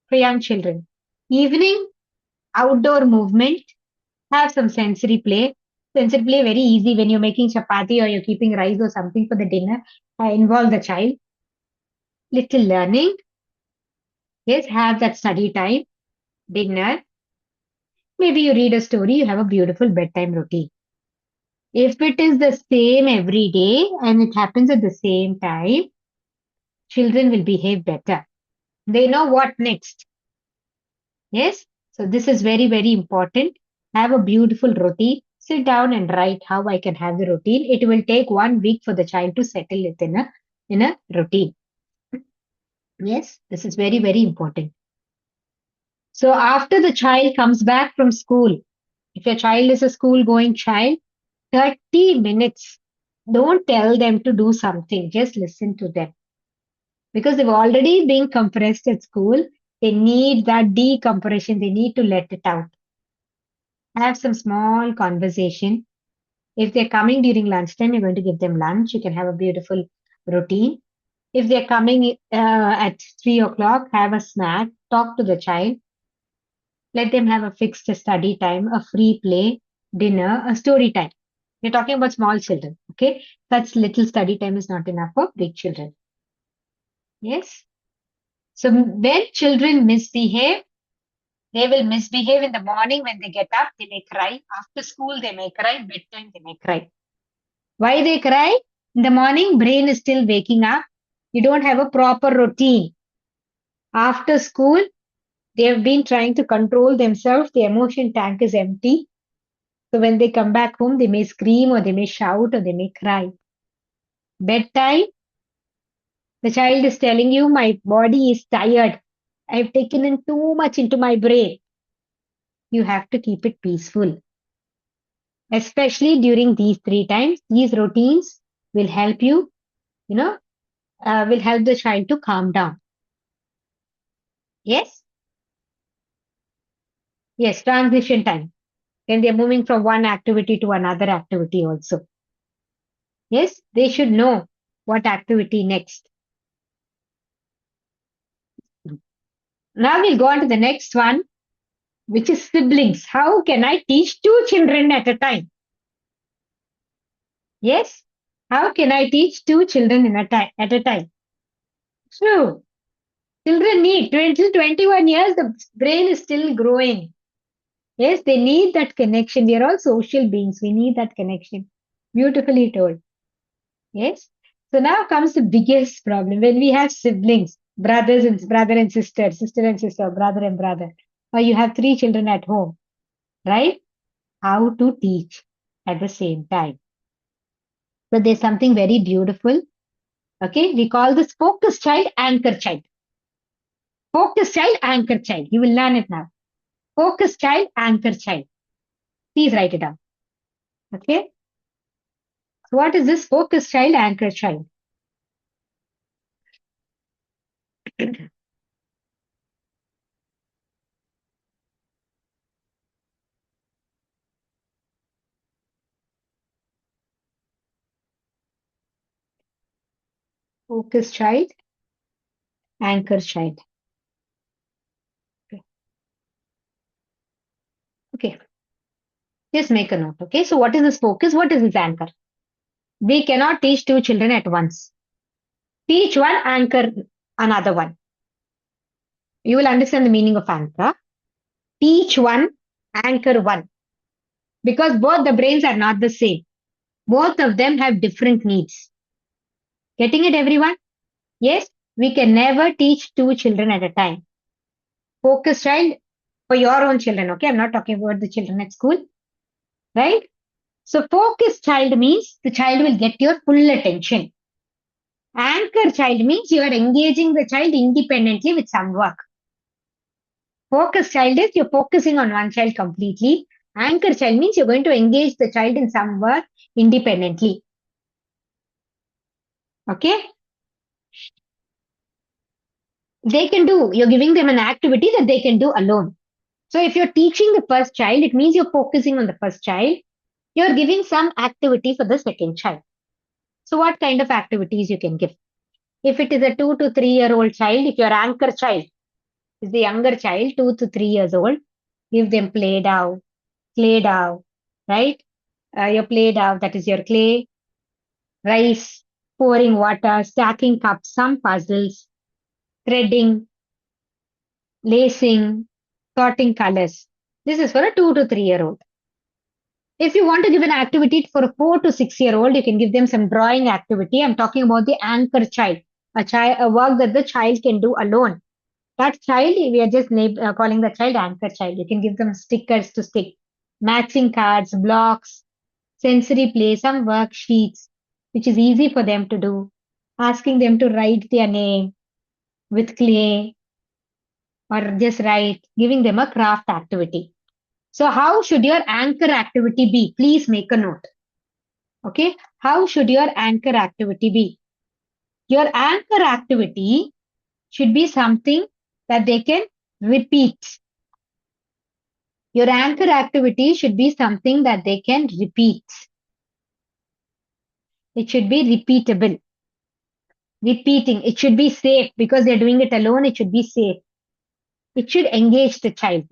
for young children. Evening, outdoor movement, have some sensory play. Sensory play very easy when you're making chapati or you're keeping rice or something for the dinner. Involve the child. Little learning. Yes, have that study time, dinner. Maybe you read a story, you have a beautiful bedtime routine. If it is the same every day and it happens at the same time, children will behave better. They know what next. Yes. So this is very, very important. Have a beautiful routine. Sit down and write how I can have the routine. It will take 1 week for the child to settle it in a routine. Yes, this is very, very important. So after the child comes back from school, if your child is a school going child, 30 minutes. Don't tell them to do something. Just listen to them. Because they've already been compressed at school. They need that decompression. They need to let it out. Have some small conversation. If they're coming during lunchtime, you're going to give them lunch. You can have a beautiful routine. If they're coming at 3 o'clock, have a snack. Talk to the child. Let them have a fixed study time, a free play, dinner, a story time. We're talking about small children, okay? Such little study time is not enough for big children. Yes? So when children misbehave, they will misbehave in the morning when they get up, they may cry. After school, they may cry. Bedtime, they may cry. Why they cry? In the morning, brain is still waking up. You don't have a proper routine. After school, they have been trying to control themselves. The emotion tank is empty. So when they come back home, they may scream or they may shout or they may cry. Bedtime, the child is telling you, my body is tired. I've taken in too much into my brain. You have to keep it peaceful. Especially during these 3 times, these routines will help you, you know, will help the child to calm down. Yes? Yes, transition time. When they're moving from one activity to another activity also. Yes, they should know what activity next. Now we'll go on to the next one, which is siblings. How can I teach 2 children at a time? Yes. How can I teach 2 children at a time? True. Children need 20 to 21 years, the brain is still growing. Yes, they need that connection. We are all social beings. We need that connection. Beautifully told. Yes. So now comes the biggest problem when we have siblings, brother and sister and sister, brother and brother, or you have 3 children at home, right? How to teach at the same time. So there's something very beautiful. Okay, we call this focus child, anchor child. Focus child, anchor child. You will learn it now. Focus child, anchor child. Please write it down. Okay. So what is this focus child, anchor child? Focus child, anchor child. Okay. Okay. Just make a note. Okay. So what is this focus? What is this anchor? We cannot teach 2 children at once. Teach one, anchor another one. You will understand the meaning of anchor. Teach one, anchor one. Because both the brains are not the same. Both of them have different needs. Getting it, everyone? Yes, we can never teach 2 children at a time. Focus child for your own children, okay? I'm not talking about the children at school, right? So, focus child means the child will get your full attention. Anchor child means you are engaging the child independently with some work. Focus child is you're focusing on one child completely. Anchor child means you're going to engage the child in some work independently. Okay? They can do, you're giving them an activity that they can do alone. So if you're teaching the first child, it means you're focusing on the first child. You're giving some activity for the second child. So what kind of activities you can give? If it is a 2 to 3 year old child, if your anchor child is the younger child, 2 to 3 years old, give them clay dough, right? Your play dough, that is your clay, rice, pouring water, stacking cups, some puzzles, threading, lacing, sorting colors. This is for a 2 to 3 year old. If you want to give an activity for a 4 to 6 year old, you can give them some drawing activity. I'm talking about the anchor child, a work that the child can do alone. That child, we are just calling the child anchor child. You can give them stickers to stick, matching cards, blocks, sensory play, some worksheets, which is easy for them to do, asking them to write their name with clay or just write, giving them a craft activity. So, how should your anchor activity be? Please make a note. Okay, how should your anchor activity be? Your anchor activity should be something that they can repeat. Your anchor activity should be something that they can repeat. It should be repeatable. Repeating. It should be safe because they're doing it alone. It should be safe. It should engage the child.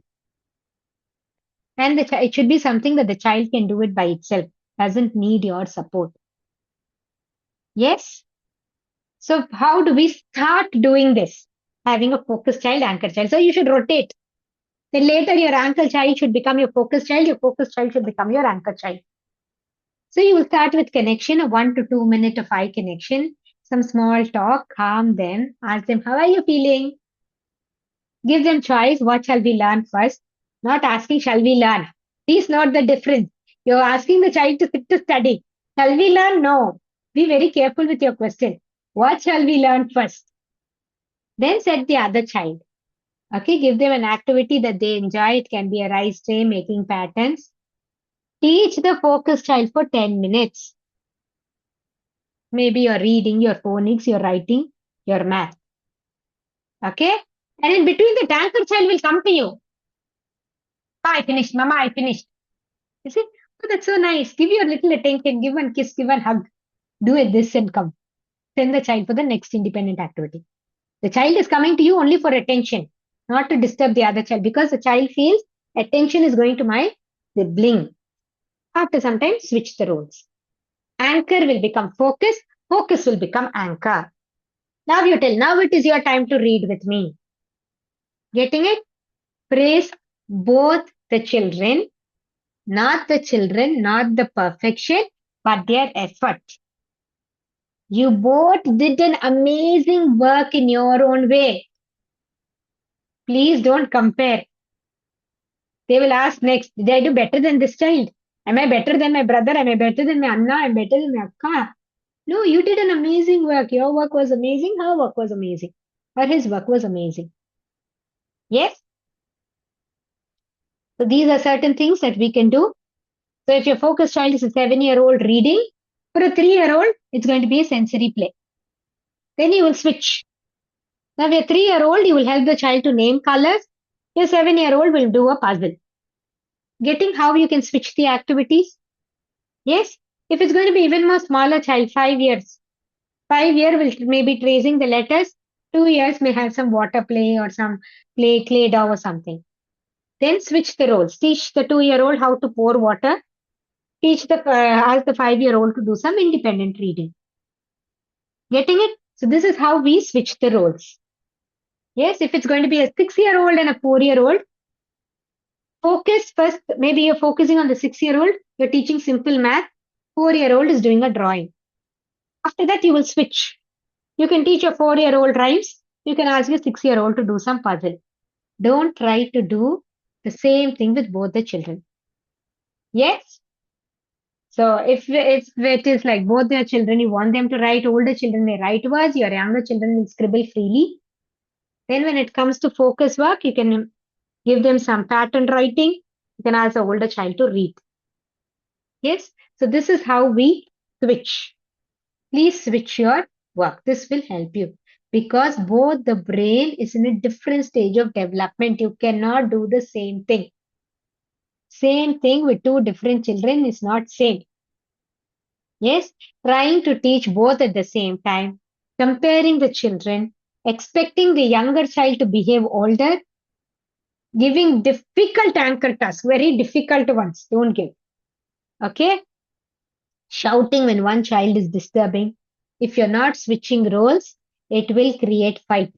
And it should be something that the child can do it by itself. Doesn't need your support. Yes? So how do we start doing this? Having a focus child, anchor child. So you should rotate. Then later your anchor child should become your focus child. Your focus child should become your anchor child. So you will start with connection, a 1 to 2 minute of eye connection, some small talk, calm them, ask them, how are you feeling? Give them choice, what shall we learn first? Not asking, shall we learn? Please note the difference. You're asking the child to sit to study. Shall we learn? No. Be very careful with your question. What shall we learn first? Then set the other child. Okay, give them an activity that they enjoy. It can be a rice tray, making patterns. Teach the focus child for 10 minutes. Maybe you're reading, your phonics, your writing, your math. Okay? And in between, the anchor child will come to you. I finished, Mama, I finished. You see? Oh, that's so nice. Give your little attention, give one kiss, give one hug. Do it this and come. Send the child for the next independent activity. The child is coming to you only for attention, not to disturb the other child, because the child feels attention is going to my sibling. After some time, switch the roles. Anchor will become focus, focus will become anchor. Now you tell, now it is your time to read with me. Getting it? Praise both the children, not the perfection, but their effort. You both did an amazing work in your own way. Please don't compare. They will ask next, did I do better than this child? Am I better than my brother? Am I better than my Anna? Am I better than my Akka? No, you did an amazing work. Your work was amazing. Her work was amazing. Or his work was amazing. Yes? So these are certain things that we can do. So if your focus child is a 7-year-old reading, for a 3-year-old, it's going to be a sensory play. Then you will switch. Now, your 3-year-old, you will help the child to name colors. Your 7-year-old will do a puzzle. Getting how you can switch the activities? Yes. If it's going to be even more smaller child, 5 years. 5 year will maybe tracing the letters. 2 years may have some water play or some clay dough or something. Then switch the roles. Teach the 2-year-old how to pour water. Ask the 5-year-old to do some independent reading. Getting it? So this is how we switch the roles. Yes, if it's going to be a 6-year-old and a 4-year-old, focus first. Maybe you're focusing on the 6-year-old. You're teaching simple math. 4-year-old is doing a drawing. After that, you will switch. You can teach your 4-year-old rhymes. You can ask your 6-year-old to do some puzzle. Don't try to do the same thing with both the children. Yes? So if it is like both their children, you want them to write, older children may write words, your younger children will scribble freely. Then when it comes to focus work, you can give them some pattern writing, You can ask the older child to read. Yes. So this is how we switch. Please switch your work. This will help you because both the brain is in a different stage of development. You cannot do the same thing. Same thing with two different children is not same. Yes, trying to teach both at the same time, comparing the children, expecting the younger child to behave older, giving difficult anchor tasks, very difficult ones. Don't give. Okay? Shouting when one child is disturbing. If you're not switching roles, it will create fight.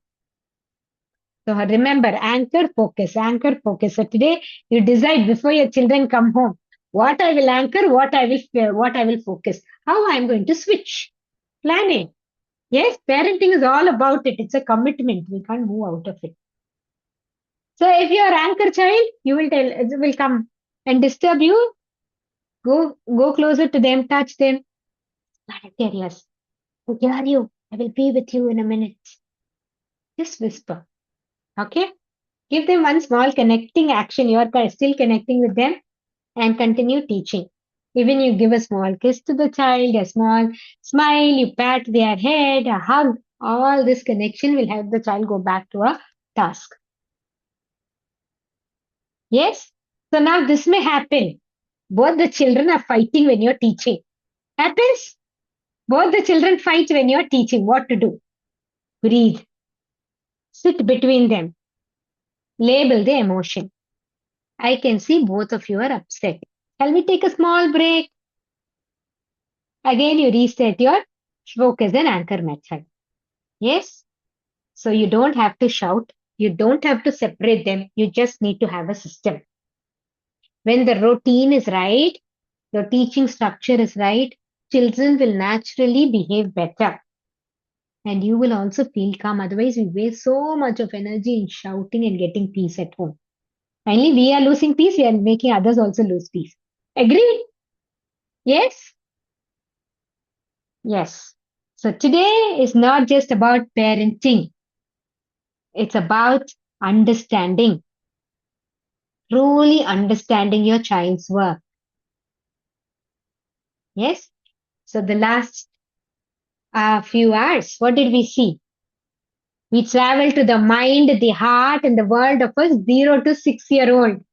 So remember, anchor, focus. So today you decide before your children come home what I will anchor, what I will focus, how I am going to switch. Planning. Yes, parenting is all about it. It's a commitment. We can't move out of it. So if you're anchor child, you will tell, it will come and disturb you. Go closer to them, touch them. Tell us, where are you? I will be with you in a minute. Just whisper. Okay? Give them one small connecting action. You are still connecting with them and continue teaching. Even you give a small kiss to the child, a small smile, you pat their head, a hug. All this connection will help the child go back to a task. Yes? So now this may happen. Both the children are fighting when you're teaching. Happens? Both the children fight when you're teaching. What to do? Breathe. Sit between them. Label the emotion. I can see both of you are upset. Shall we take a small break? Again, you reset your focus and anchor method. Yes? So you don't have to shout. You don't have to separate them. You just need to have a system. When the routine is right, the teaching structure is right, children will naturally behave better. And you will also feel calm. Otherwise, we waste so much of energy in shouting and getting peace at home. Finally, we are losing peace. We are making others also lose peace. Agreed? Yes? Yes. So today is not just about parenting. It's about understanding, truly understanding your child's work. Yes? So the last few hours, what did we see? We travel to the mind, the heart, and the world of a 0 to 6-year-old.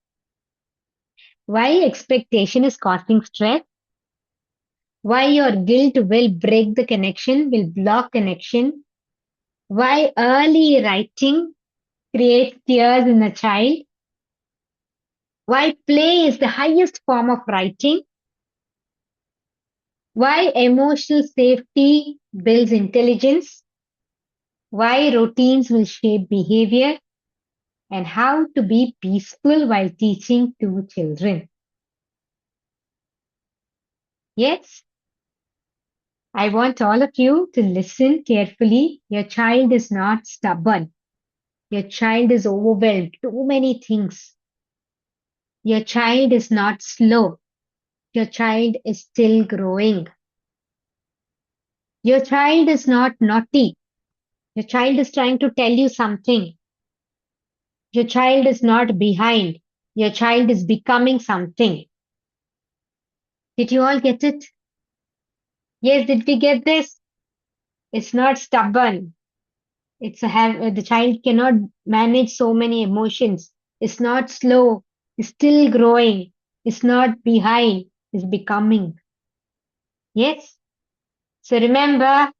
Why expectation is causing stress? Why your guilt will break the connection, will block connection? Why early writing creates tears in a child? Why play is the highest form of writing? Why emotional safety builds intelligence? Why routines will shape behavior? And how to be peaceful while teaching to children. Yes, I want all of you to listen carefully. Your child is not stubborn. Your child is overwhelmed. Too many things. Your child is not slow. Your child is still growing. Your child is not naughty. Your child is trying to tell you something. Your child is not behind. Your child is becoming something. Did you all get it? Yes, did we get this? It's not stubborn. The child cannot manage so many emotions. It's not slow. It's still growing. It's not behind. It's becoming. Yes. So remember,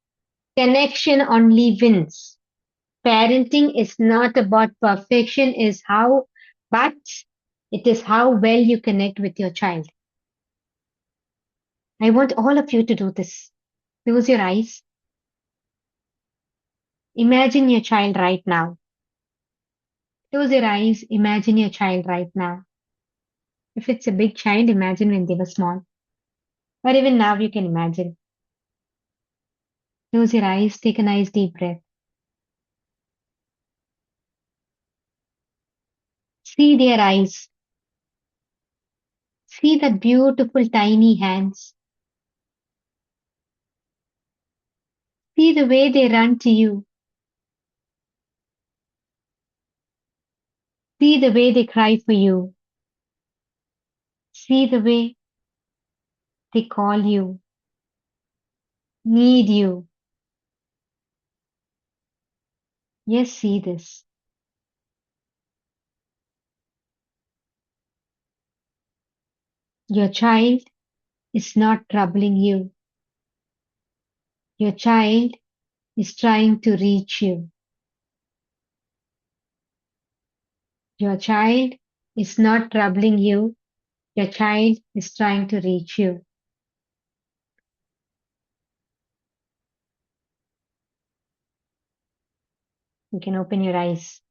connection only wins. Parenting is not about perfection, but it is how well you connect with your child. I want all of you to do this. Close your eyes. Imagine your child right now. Close your eyes. Imagine your child right now. If it's a big child, imagine when they were small. Or even now, you can imagine. Close your eyes. Take a nice deep breath. See their eyes. See that beautiful tiny hands. See the way they run to you. See the way they cry for you. See the way they call you, need you. Yes, see this. Your child is not troubling you. Your child is trying to reach you. Your child is not troubling you. Your child is trying to reach you. You can open your eyes.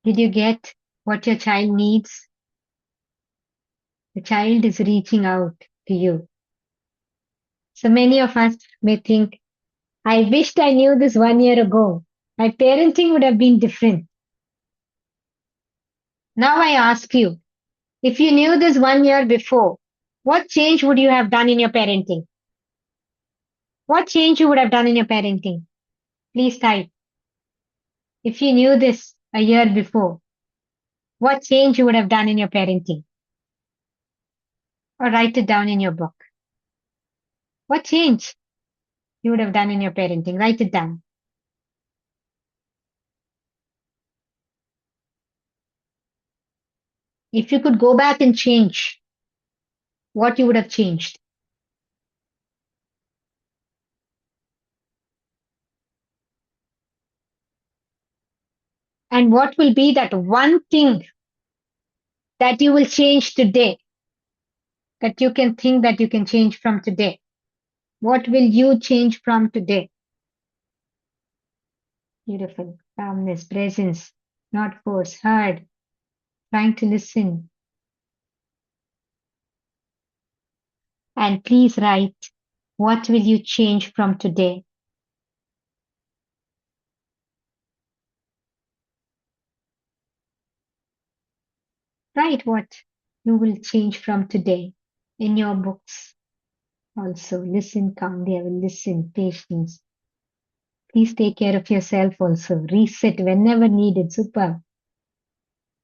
Did you get what your child needs? The child is reaching out to you. So many of us may think, I wished I knew this 1 year ago. My parenting would have been different. Now I ask you, if you knew this 1 year before, what change would you have done in your parenting? What change you would have done in your parenting? Please type. If you knew this a year before, what change you would have done in your parenting? Or write it down in your book. What change you would have done in your parenting? Write it down. If you could go back and change, what you would have changed? And what will be that one thing that you will change today, that you can think that you can change from today? What will you change from today? Beautiful. Calmness, presence, not force, heard, trying to listen. And please write, what will you change from today? Write what you will change from today in your books. Also, listen calmly. I will listen, patience. Please take care of yourself also. Reset whenever needed. Super.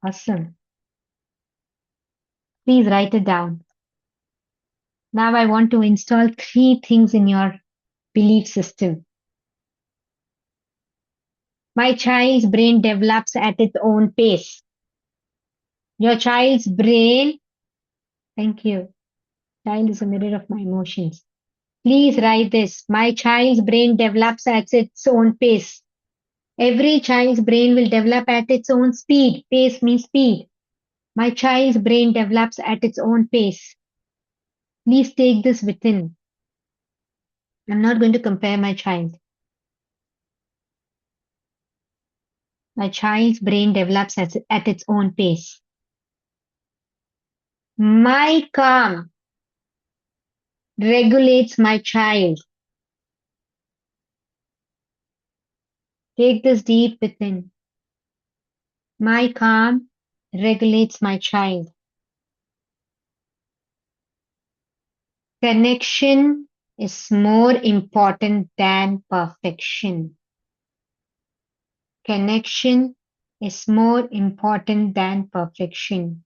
Awesome. Please write it down. Now I want to install 3 things in your belief system. My child's brain develops at its own pace. Your child's brain, thank you. Child is a mirror of my emotions. Please write this. My child's brain develops at its own pace. Every child's brain will develop at its own speed. Pace means speed. My child's brain develops at its own pace. Please take this within. I'm not going to compare my child. My child's brain develops at its own pace. My calm regulates my child. Take this deep within. My calm regulates my child. Connection is more important than perfection. Connection is more important than perfection.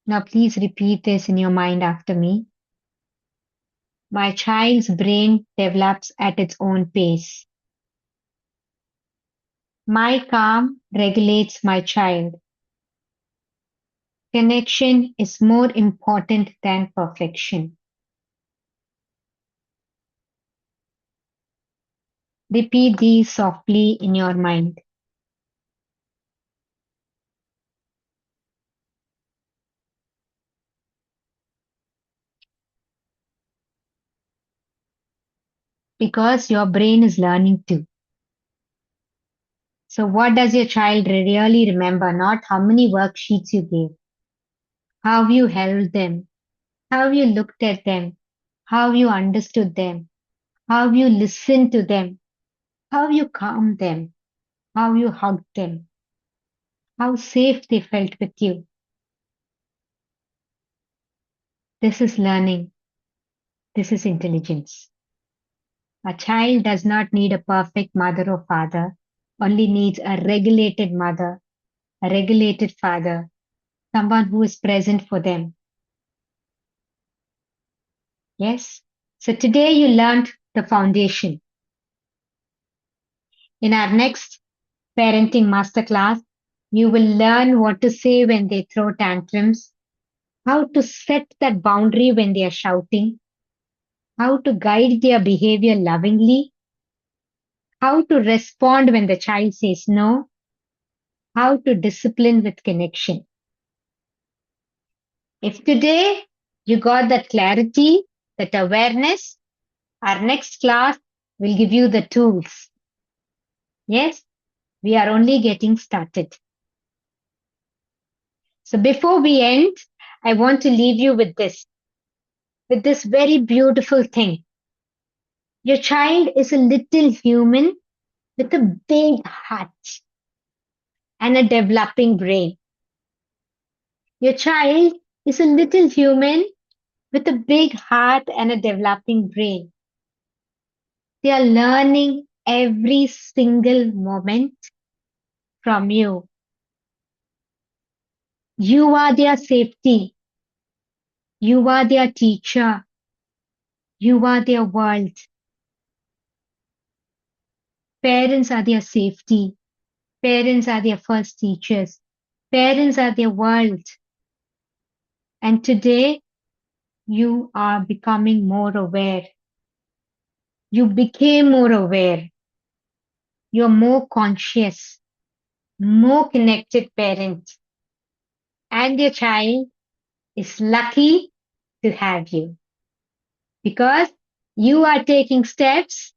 Now please repeat this in your mind after me. My child's brain develops at its own pace. My calm regulates my child. Connection is more important than perfection. Repeat these softly in your mind. Because your brain is learning too. So what does your child really remember? Not how many worksheets you gave, how you held them, how you looked at them, how you understood them, how you listened to them, how you calmed them, how you hugged them, how safe they felt with you. This is learning. This is intelligence. A child does not need a perfect mother or father, only needs a regulated mother, a regulated father, someone who is present for them. Yes. So today you learned the foundation. In our next parenting masterclass, you will learn what to say when they throw tantrums, how to set that boundary when they are shouting, how to guide their behavior lovingly, how to respond when the child says no, how to discipline with connection. If today you got that clarity, that awareness, our next class will give you the tools. Yes, we are only getting started. So before we end, I want to leave you with this very beautiful thing. Your child is a little human with a big heart and a developing brain. Your child is a little human with a big heart and a developing brain. They are learning every single moment from you. You are their safety. You are their teacher. You are their world. Parents are their safety. Parents are their first teachers. Parents are their world. And today, you are becoming more aware. You became more aware. You're more conscious, more connected parent. And your child is lucky to have you because you are taking steps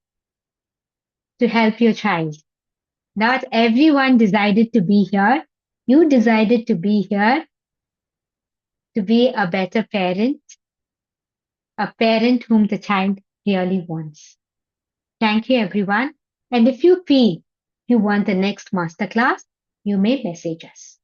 to help your child. Not everyone decided to be here. You decided to be here to be a better parent, a parent whom the child really wants. Thank you, everyone. And if you feel you want the next masterclass, you may message us.